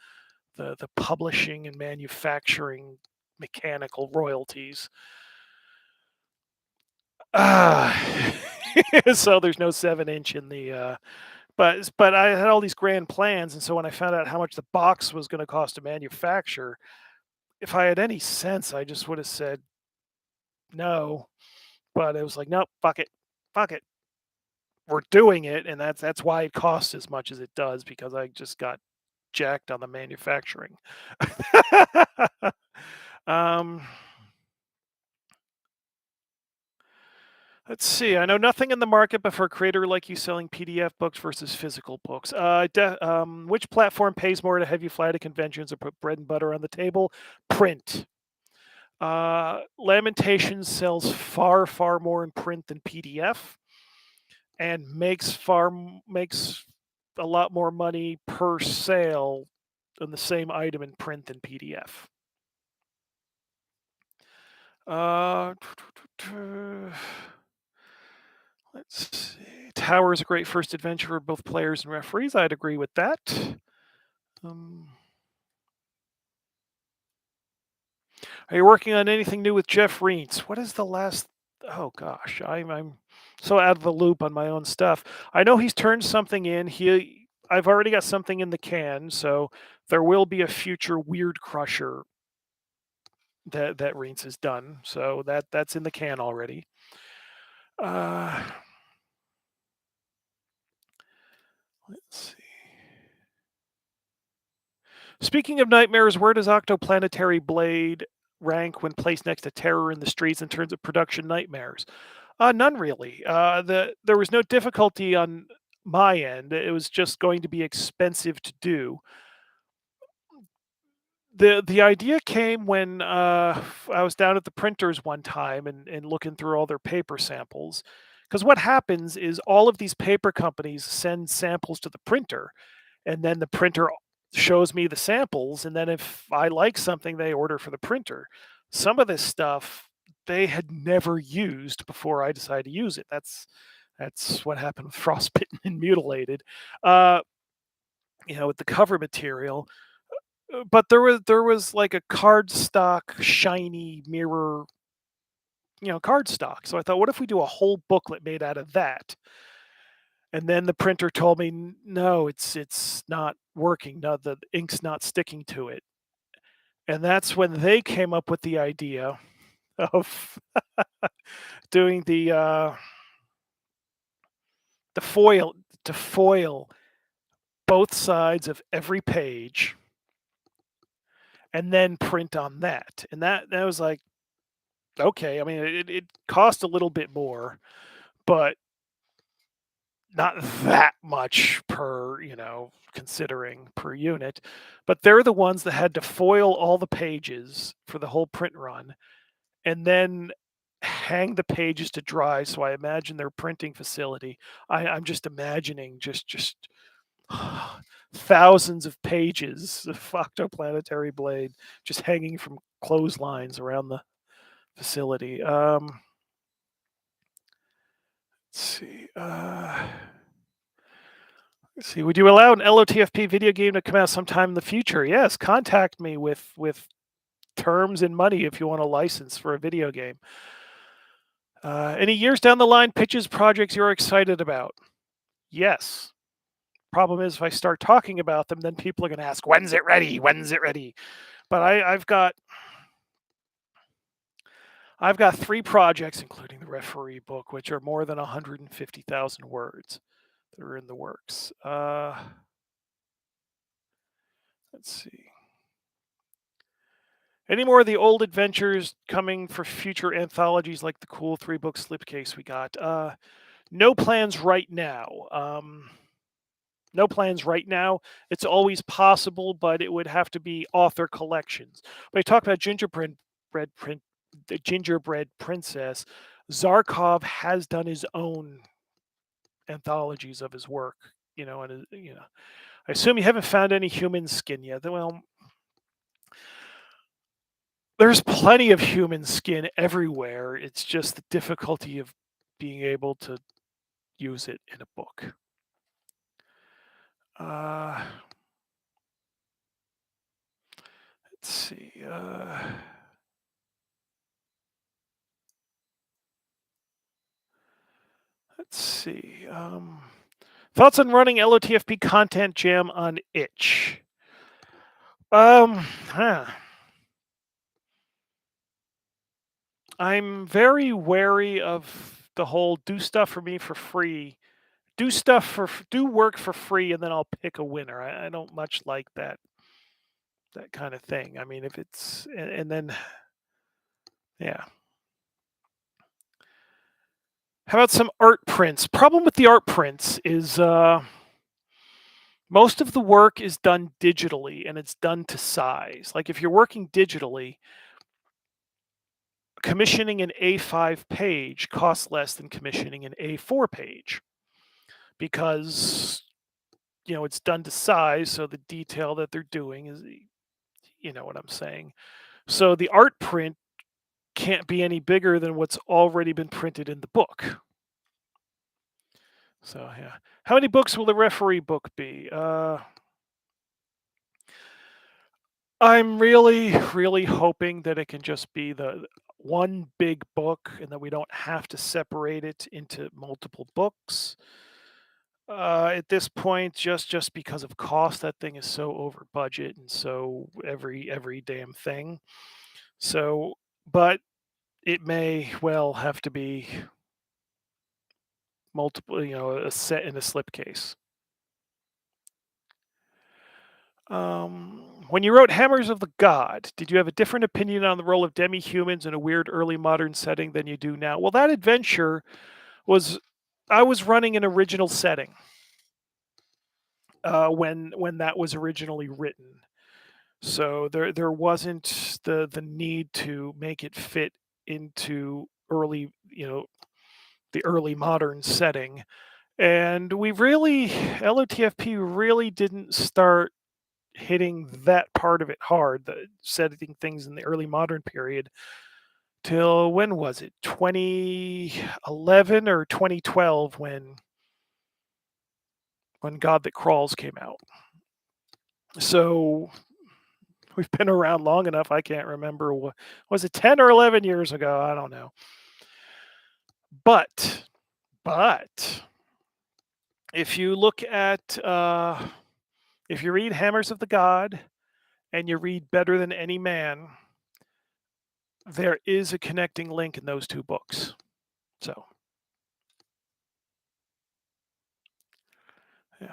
publishing and manufacturing mechanical royalties. Ah, so there's no 7-inch in the. But I had all these grand plans, and so when I found out how much the box was going to cost to manufacture, if I had any sense, I just would have said no. But it was like, nope, fuck it. We're doing it, and that's why it costs as much as it does, because I just got jacked on the manufacturing. um, let's see. I know nothing in the market, but for a creator like you selling PDF books versus physical books, which platform pays more to have you fly to conventions or put bread and butter on the table? Print. Lamentations sells far more in print than PDF, and makes a lot more money per sale on the same item in print than PDF. Uh, let's see. Tower is a great first adventure for both players and referees. I'd agree with that. Are you working on anything new with Jeff Reentz? What is the last? Oh gosh, I'm so out of the loop on my own stuff. I know he's turned something in. I've already got something in the can, so there will be a future Weird Crusher that Reentz has done. So that's in the can already. Let's see. Speaking of nightmares, where does Octoplanetary Blade rank when placed next to Terror in the Streets in terms of production nightmares? None really. There was no difficulty on my end. It was just going to be expensive to do. The idea came when I was down at the printers one time and looking through all their paper samples. Because what happens is all of these paper companies send samples to the printer, and then the printer shows me the samples, and then if I like something, they order for the printer. Some of this stuff they had never used before I decided to use it. That's what happened with Frostbitten and Mutilated. Uh, with the cover material, but there was like a cardstock shiny mirror cardstock. So I thought, what if we do a whole booklet made out of that? And then the printer told me, No, it's not working. No, the ink's not sticking to it." And that's when they came up with the idea of doing the foil to foil both sides of every page and then print on that. And that was like, okay. I mean, it cost a little bit more, but not that much per, considering per unit. But they're the ones that had to foil all the pages for the whole print run and then hang the pages to dry. So I imagine their printing facility. I'm just imagining just thousands of pages of Octoplanetary Blade just hanging from clotheslines around the facility. Let's see. Let's see. Would you allow an LOTFP video game to come out sometime in the future? Yes. Contact me with terms and money if you want a license for a video game. Any years down the line, pitches, projects you're excited about? Yes. Problem is, if I start talking about them, then people are going to ask, "When's it ready? When's it ready?" But I've got 3 projects, including the referee book, which are more than 150,000 words that are in the works. Let's see. Any more of the old adventures coming for future anthologies like the cool 3-book slipcase we got? No plans right now. No plans right now. It's always possible, but it would have to be author collections. But I talk about the Gingerbread Princess. Zarkov has done his own anthologies of his work. I assume you haven't found any human skin yet. Well, there's plenty of human skin everywhere. It's just the difficulty of being able to use it in a book. Let's see. Let's see. Thoughts on running LOTFP Content Jam on itch? I'm very wary of the whole do stuff for me for free. Do work for free and then I'll pick a winner. I don't much like that kind of thing. I mean, if it's and then yeah. How about some art prints? Problem with the art prints is most of the work is done digitally and it's done to size. Like if you're working digitally, commissioning an A5 page costs less than commissioning an A4 page because it's done to size, so the detail that they're doing is, you know what I'm saying. So the art print can't be any bigger than what's already been printed in the book. So yeah, how many books will the referee book be? I'm really, really hoping that it can just be the one big book and that we don't have to separate it into multiple books. At this point, just because of cost, that thing is so over budget and so every damn thing. So, but it may well have to be multiple, a set in a slipcase. When you wrote Hammers of the God, did you have a different opinion on the role of demi-humans in a weird early modern setting than you do now? Well, that adventure I was running an original setting when that was originally written. So there wasn't the need to make it fit into the early modern setting. And LOTFP really didn't start hitting that part of it hard, the setting things in the early modern period, till when was it? 2011 or 2012 when God That Crawls came out. So we've been around long enough. I can't remember. Was it 10 or 11 years ago? I don't know. But, but if you look at, if you read Hammers of the God and you read Better Than Any Man, there is a connecting link in those two books. So, yeah.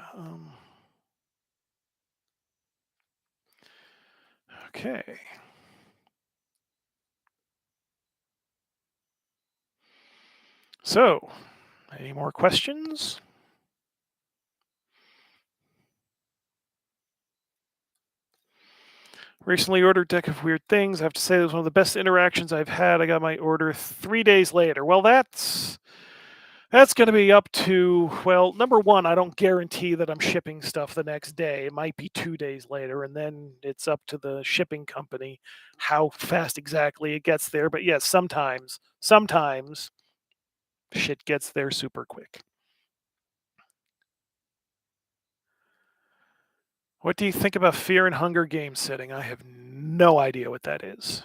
Okay. So, any more questions? Recently ordered Deck of Weird Things. I have to say, it was one of the best interactions I've had. I got my order 3 days later. Well, that's going to be up to, well, number one, I don't guarantee that I'm shipping stuff the next day. It might be 2 days later, and then it's up to the shipping company how fast exactly it gets there. But yes, sometimes shit gets there super quick. What do you think about Fear and Hunger game setting? I have no idea what that is.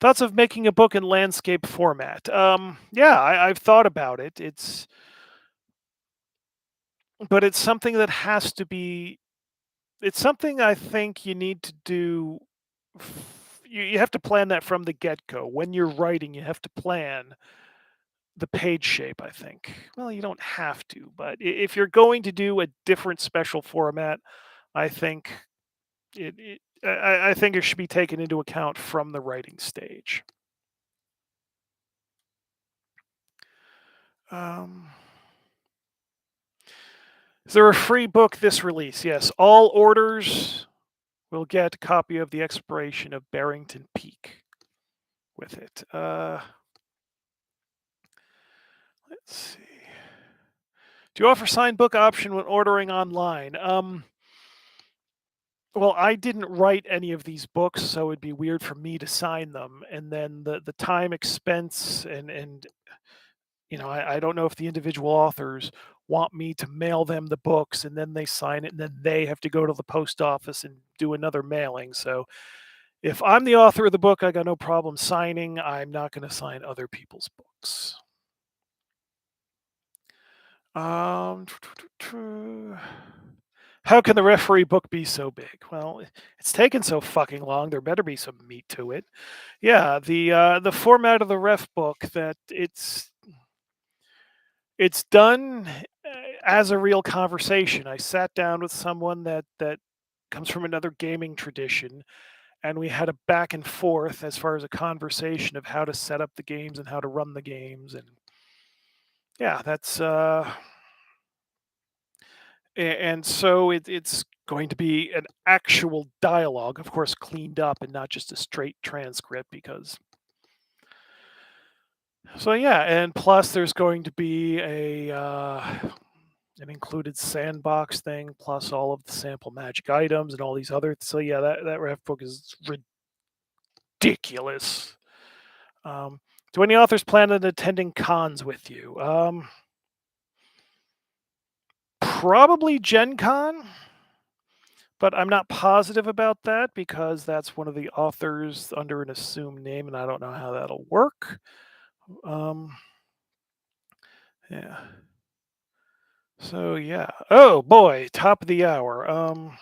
Thoughts of making a book in landscape format? Yeah, I've thought about it. But it's something that has to be. It's something I think you need to do. You have to plan that from the get go. When you're writing, you have to plan the page shape. I think. Well, you don't have to, but if you're going to do a different special format, I think I think it should be taken into account from the writing stage. Um, is there a free book this release? Yes. All orders will get a copy of The Exploration of Barrington Peak with it. Let's see. Do you offer signed book option when ordering online? Well, I didn't write any of these books, so it'd be weird for me to sign them. And then the time expense and I don't know if the individual authors want me to mail them the books and then they sign it and then they have to go to the post office and do another mailing. So if I'm the author of the book, I got no problem signing. I'm not going to sign other people's books. Um, how can the referee book be so big? Well, it's taken so fucking long. There better be some meat to it. Yeah, the format of the ref book that it's done as a real conversation. I sat down with someone that comes from another gaming tradition, and we had a back and forth as far as a conversation of how to set up the games and how to run the games. And yeah, that's and so it's going to be an actual dialogue, of course, cleaned up and not just a straight transcript. Because so yeah, and plus there's going to be a an included sandbox thing, plus all of the sample magic items and all these other. So yeah, that ref book is ridiculous. Do any authors plan on attending cons with you? Probably Gen Con, but I'm not positive about that because that's one of the authors under an assumed name, and I don't know how that'll work. Um, yeah. So yeah. Oh boy, top of the hour.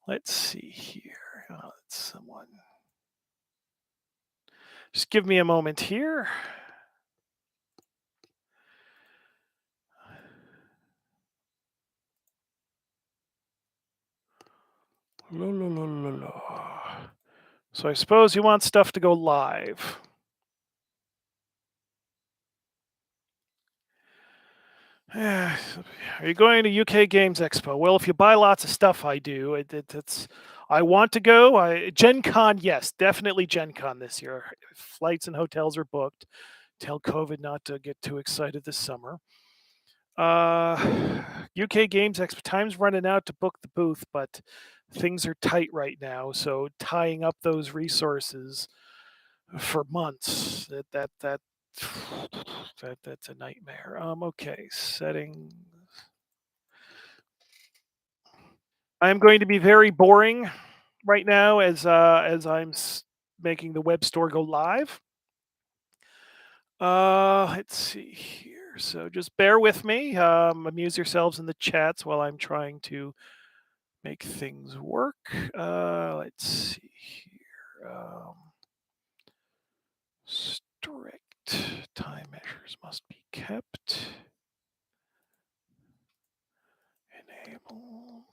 Let's see here. Someone. Just give me a moment here. La, la, la, la, la. So I suppose you want stuff to go live. Are you going to UK Games Expo? Well, if you buy lots of stuff, I do. It's I want to go. Gen Con, yes, definitely Gen Con this year. Flights and hotels are booked. Tell COVID not to get too excited this summer. UK Games Expo, time's running out to book the booth, but things are tight right now. So tying up those resources for months, that's a nightmare. Okay, settings. I'm going to be very boring right now as I'm making the web store go live. Let's see here. So just bear with me. Amuse yourselves in the chats while I'm trying to make things work. Let's see here. Strict time measures must be kept. Enabled.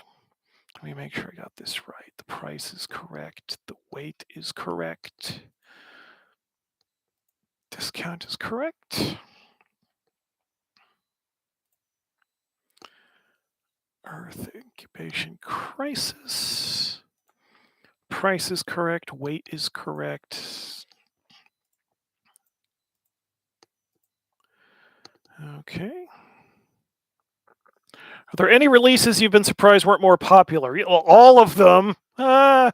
Let me make sure I got this right. The price is correct. The weight is correct. Discount is correct. Earth incubation crisis. Price is correct. Weight is correct. Okay. Are there any releases you've been surprised weren't more popular? All of them. Yeah.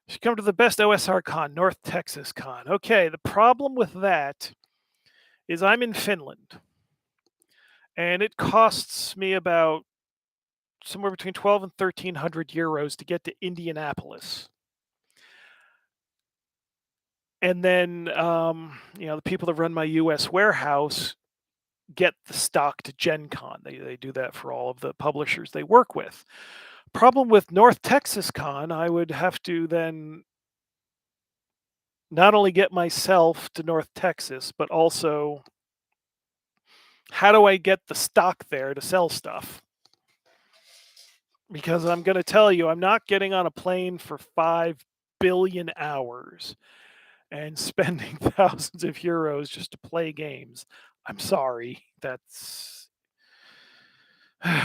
Should come to the best OSR con, North Texas Con. Okay. The problem with that is I'm in Finland, and it costs me about somewhere between 12 and 1,300 euros to get to Indianapolis. And then, the people that run my U.S. warehouse get the stock to Gen Con. They do that for all of the publishers they work with. Problem with North Texas Con, I would have to then not only get myself to North Texas, but also how do I get the stock there to sell stuff? Because I'm going to tell you, I'm not getting on a plane for 5 billion hours and spending thousands of euros just to play games. I'm sorry. That's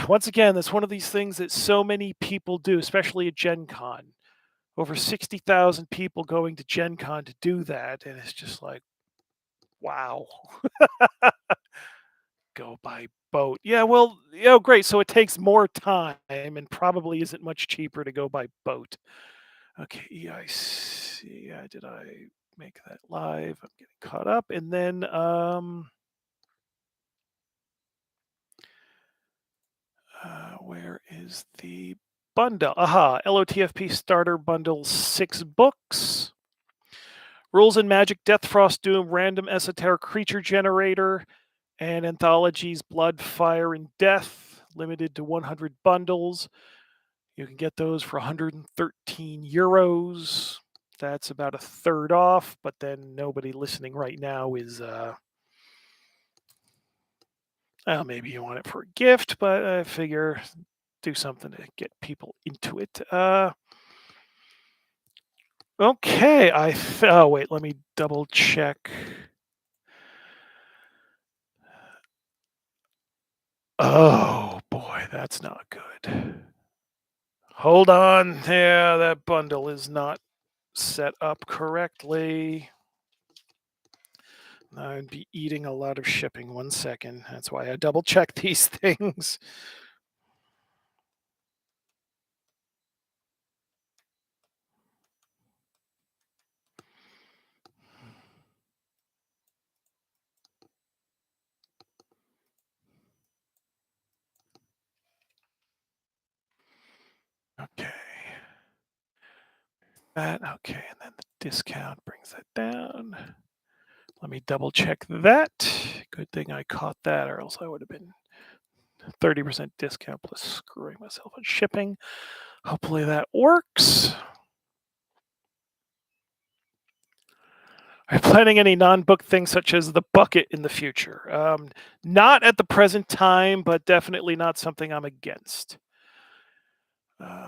once again, that's one of these things that so many people do, especially at Gen Con. Over 60,000 people going to Gen Con to do that. And it's just like, wow. Go by boat. Yeah, well, great. So it takes more time and probably isn't much cheaper to go by boat. Okay, EIC. Did I make that live? I'm getting caught up. And then where is the bundle? Aha, LOTFP starter bundle 6 books. Rules and Magic, Death, Frost, Doom, Random Esoteric Creature Generator, and Anthologies Blood, Fire, and Death, limited to 100 bundles. You can get those for 113 euros. That's about a third off, but then nobody listening right now is, well, maybe you want it for a gift, but I figure do something to get people into it. Okay, oh wait, let me double check. Oh boy, that's not good. Hold on. Yeah, that bundle is not set up correctly. I'd be eating a lot of shipping. 1 second. That's why I double check these things. Okay. Okay, and then the discount brings that down. Let me double check that. Good thing I caught that, or else I would have been 30% discount plus screwing myself on shipping. Hopefully that works. Are you planning any non-book things such as the bucket in the future? Not at the present time, but definitely not something I'm against.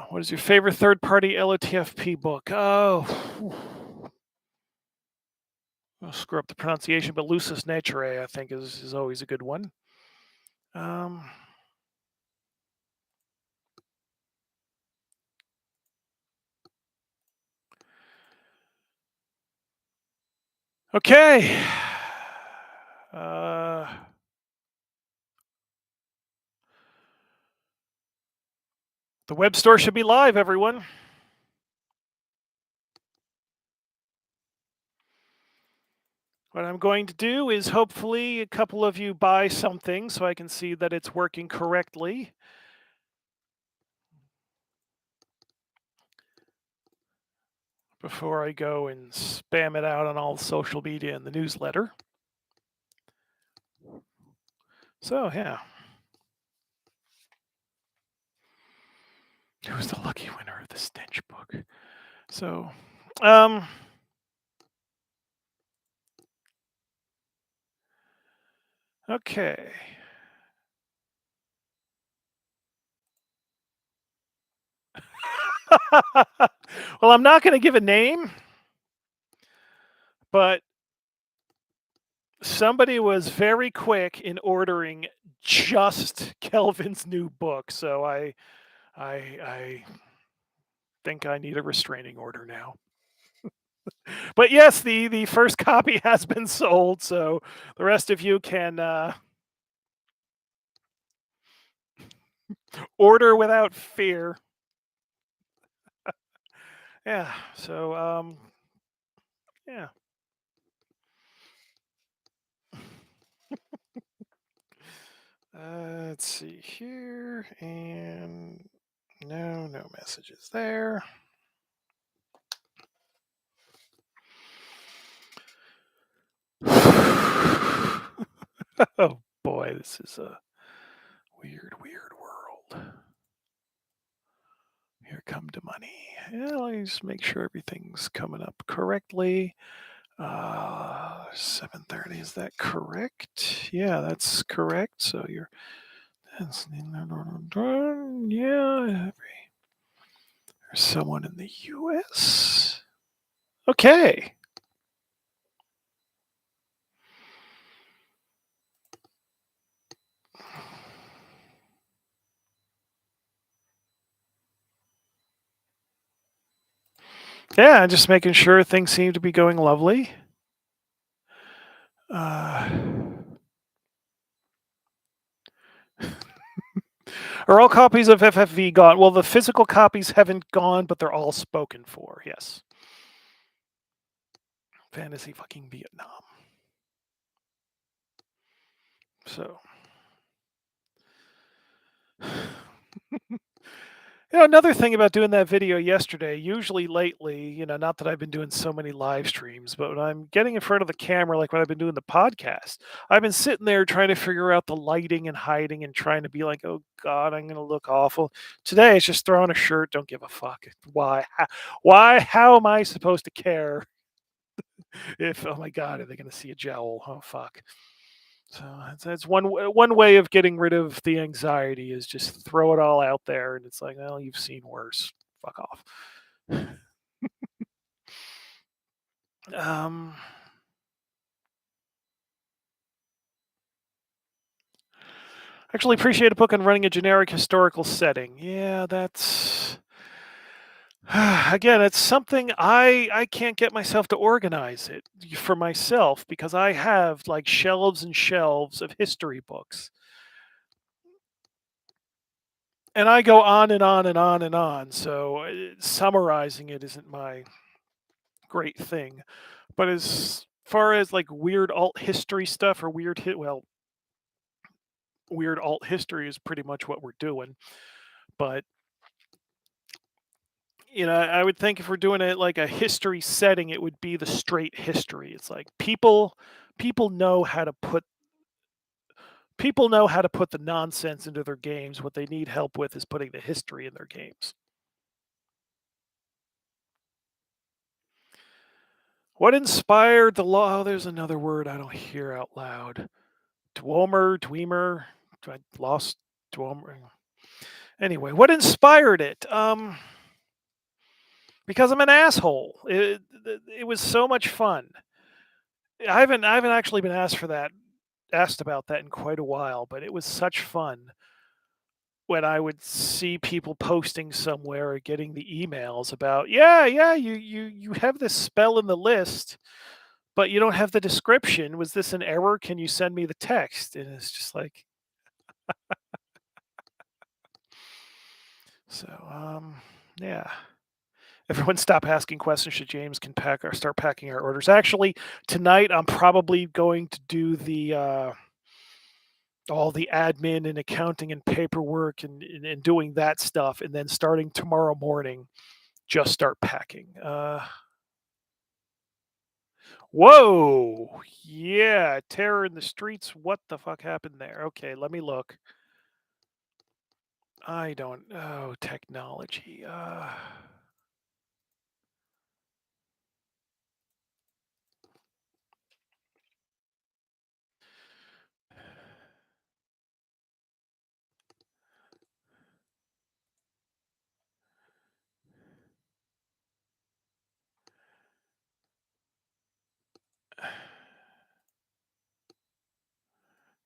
What is your favorite third-party LOTFP book? Oh, I'll screw up the pronunciation, but Lucis Naturae, I think, is always a good one. Okay. The web store should be live, everyone. What I'm going to do is hopefully a couple of you buy something so I can see that it's working correctly. before I go and spam it out on all social media and the newsletter. So, yeah. Who's the lucky winner of the Stench book? So, okay. Well, I'm not going to give a name, but somebody was very quick in ordering just Kelvin's new book. So I think I need a restraining order now. But yes, the first copy has been sold, so the rest of you can order without fear. Yeah. So yeah. Let's see here, and no messages there. Oh boy, this is a weird world. Here come the money. Yeah, let's make sure everything's coming up correctly. 7:30, is that correct? Yeah, that's correct. So you're, yeah, there's someone in the US. Okay. Yeah, just making sure things seem to be going lovely. Uh, are all copies of FFV gone? Well, the physical copies haven't gone, but they're all spoken for. Yes. Fantasy fucking Vietnam. So, another thing about doing that video yesterday, usually lately, not that I've been doing so many live streams, but when I'm getting in front of the camera, like when I've been doing the podcast, I've been sitting there trying to figure out the lighting and hiding and trying to be like, oh God, I'm going to look awful. Today, it's just throw on a shirt, don't give a fuck. Why? Why? How am I supposed to care if, oh my God, are they going to see a jowl? Oh, fuck. So that's one way of getting rid of the anxiety is just throw it all out there, and it's like, well, you've seen worse. Fuck off. Um, actually, appreciate a book on running a generic historical setting. Yeah, that's again, it's something I can't get myself to organize it for myself because I have like shelves and shelves of history books. And I go on and on and on and on. So summarizing it isn't my great thing. But as far as like weird alt history stuff or weird alt history is pretty much what we're doing. But I would think if we're doing it like a history setting, it would be the straight history. It's like people know how to put the nonsense into their games. What they need help with is putting the history in their games. What inspired the law? Oh, there's another word I don't hear out loud. Dwemer. I lost Dwemer. Anyway, what inspired it? Because I'm an asshole. It was so much fun. I haven't actually been asked about that in quite a while, but it was such fun when I would see people posting somewhere or getting the emails about, yeah, you have this spell in the list, but you don't have the description. Was this an error? Can you send me the text? And it's just like, so yeah. Everyone stop asking questions so James can start packing our orders. Actually, tonight I'm probably going to do the all the admin and accounting and paperwork and doing that stuff, and then starting tomorrow morning, just start packing. Whoa! Yeah, terror in the streets. What the fuck happened there? Okay, let me look. I don't. Oh, technology.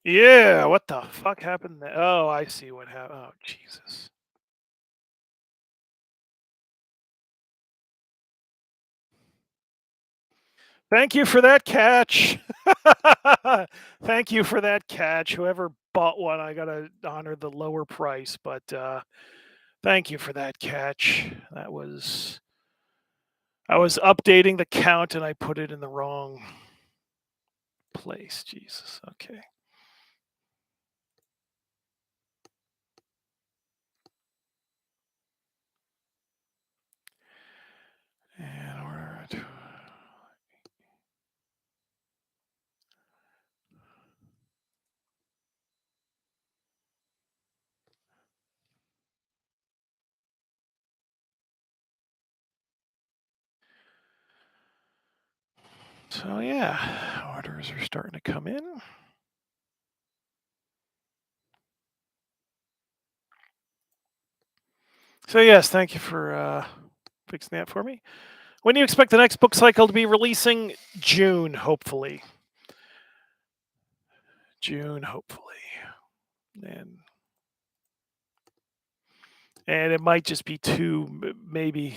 Yeah, what the fuck happened there? Oh, I see what happened. Oh, Jesus. Thank you for that catch. Thank you for that catch. Whoever bought one, I gotta honor the lower price, but thank you for that catch. That was I was updating the count and I put it in the wrong place. Jesus. Okay. And we're so yeah, orders are starting to come in. So yes, thank you for fixing that for me. When do you expect the next book cycle to be releasing? June, hopefully. June, hopefully. And it might just be two, maybe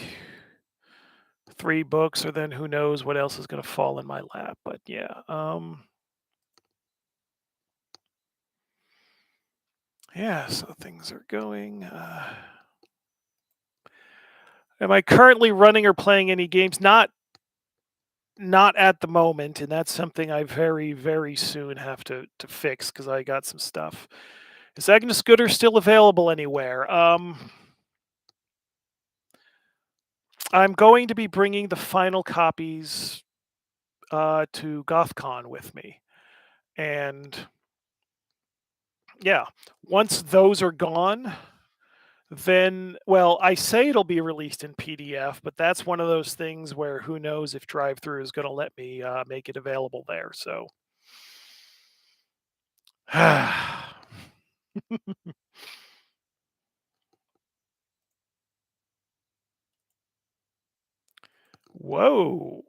three books, or then who knows what else is going to fall in my lap. But yeah, yeah. So things are going. Am I currently running or playing any games? Not at the moment, and that's something I very very soon have to fix because I got some stuff. Is Agnes Scooter still available anywhere? I'm going to be bringing the final copies to GothCon with me, and yeah, once those are gone, then well, I say it'll be released in PDF, but that's one of those things where who knows if drive-through is going to let me make it available there. So, whoa,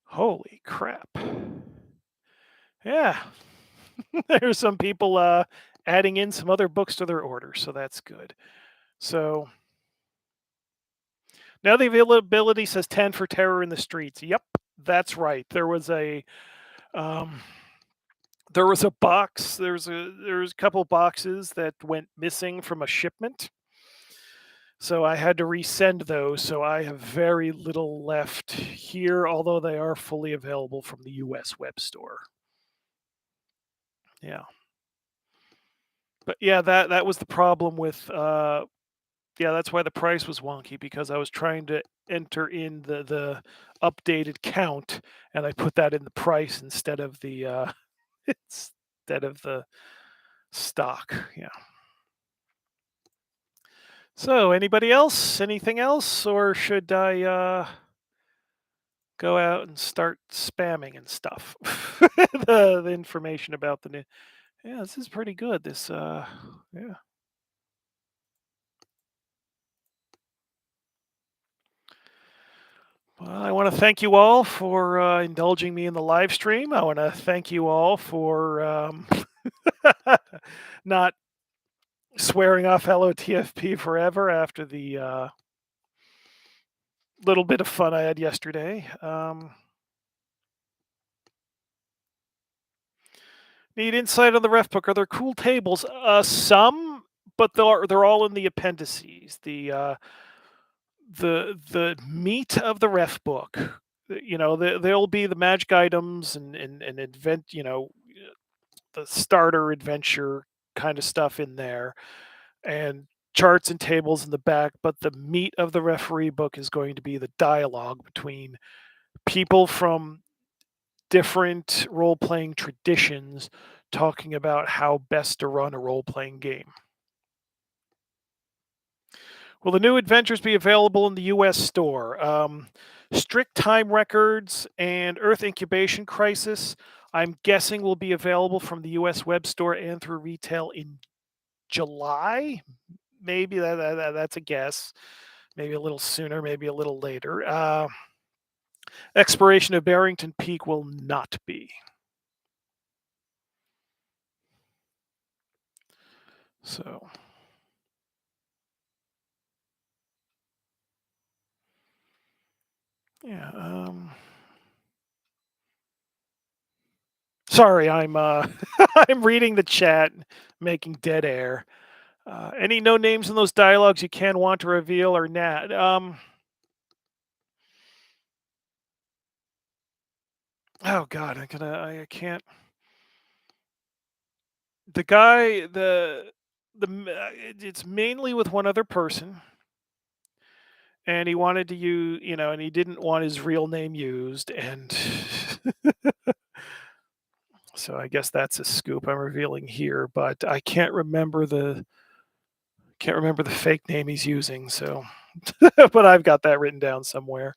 holy crap! Yeah, there's some people adding in some other books to their order, so that's good. So now the availability says 10 for Terror in the Streets. Yep, that's right. Um, there was a box. There's a couple boxes that went missing from a shipment, so I had to resend those. So I have very little left here, although they are fully available from the U.S. web store. Yeah, but yeah, that was the problem with. Yeah, that's why the price was wonky because I was trying to enter in the updated count, and I put that in the price instead of the instead of the stock. Yeah. So, anybody else? Anything else, or should I go out and start spamming and stuff? The information about the new. Yeah, this is pretty good. This yeah. Well, I want to thank you all for indulging me in the live stream. I want to thank you all for not swearing off LOTFP forever after the little bit of fun I had yesterday. Need insight on the ref book. Are there cool tables? Some, but they're all in the appendices. The meat of the ref book. You know, there'll be the magic items and event. You know, the starter adventure kind of stuff in there. and charts and tables in the back, but the meat of the referee book is going to be the dialogue between people from different role playing traditions talking about how best to run a role playing game. Will the new adventures be available in the US store? Strict Time Records and Earth Incubation Crisis, I'm guessing, will be available from the US web store and through retail in July. Maybe that's a guess. Maybe a little sooner, maybe a little later. Exploration of Barrington Peak will not be. So, yeah. Sorry, I'm I'm reading the chat, making dead air. Any no names in those dialogues you can want to reveal or not? Oh God, I can't. The guy, it's mainly with one other person, and he wanted to use, and he didn't want his real name used, and so I guess that's a scoop I'm revealing here, but I can't remember the fake name he's using. So, but I've got that written down somewhere.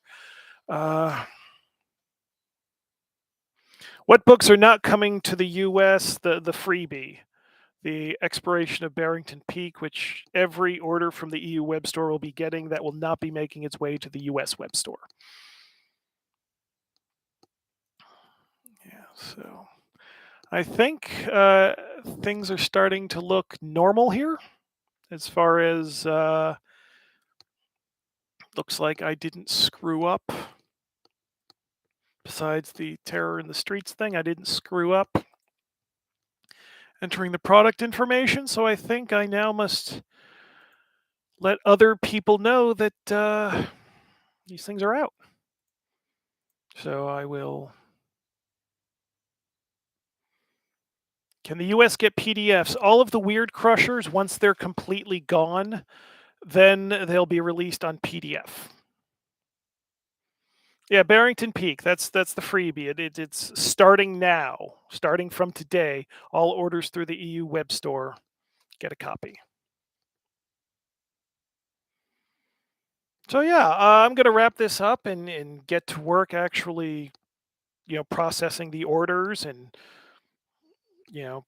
Uh, what books are not coming to the U.S.? The freebie, the Exploration of Barrington Peak, which every order from the EU web store will be getting, that will not be making its way to the US web store. Yeah, so I think things are starting to look normal here as far as looks like I didn't screw up. Besides the terror in the streets thing, I didn't screw up entering the product information, so I think I now must let other people know that these things are out. So I will. Can the US get PDFs? All of the Weird Crushers, once they're completely gone, then they'll be released on PDF. Yeah, Barrington Peak. That's the freebie. It's starting now, starting from today. All orders through the EU web store get a copy. So yeah, I'm gonna wrap this up and get to work actually, processing the orders and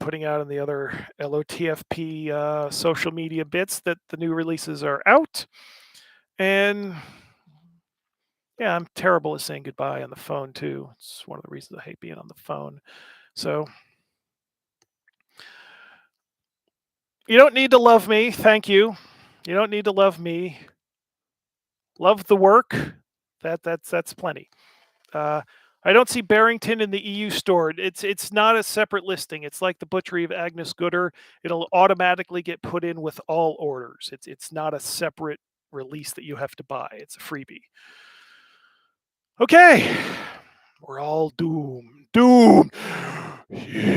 putting out on the other LOTFP social media bits that the new releases are out. And yeah, I'm terrible at saying goodbye on the phone too. It's one of the reasons I hate being on the phone. So you don't need to love me. Thank you. You don't need to love me. Love the work. That's plenty. Uh, I don't see Barrington in the EU store. It's not a separate listing. It's like the Butchery of Agnes Gooder. It'll automatically get put in with all orders. It's not a separate release that you have to buy. It's a freebie. Okay, we're all doomed. Doomed. Yeah.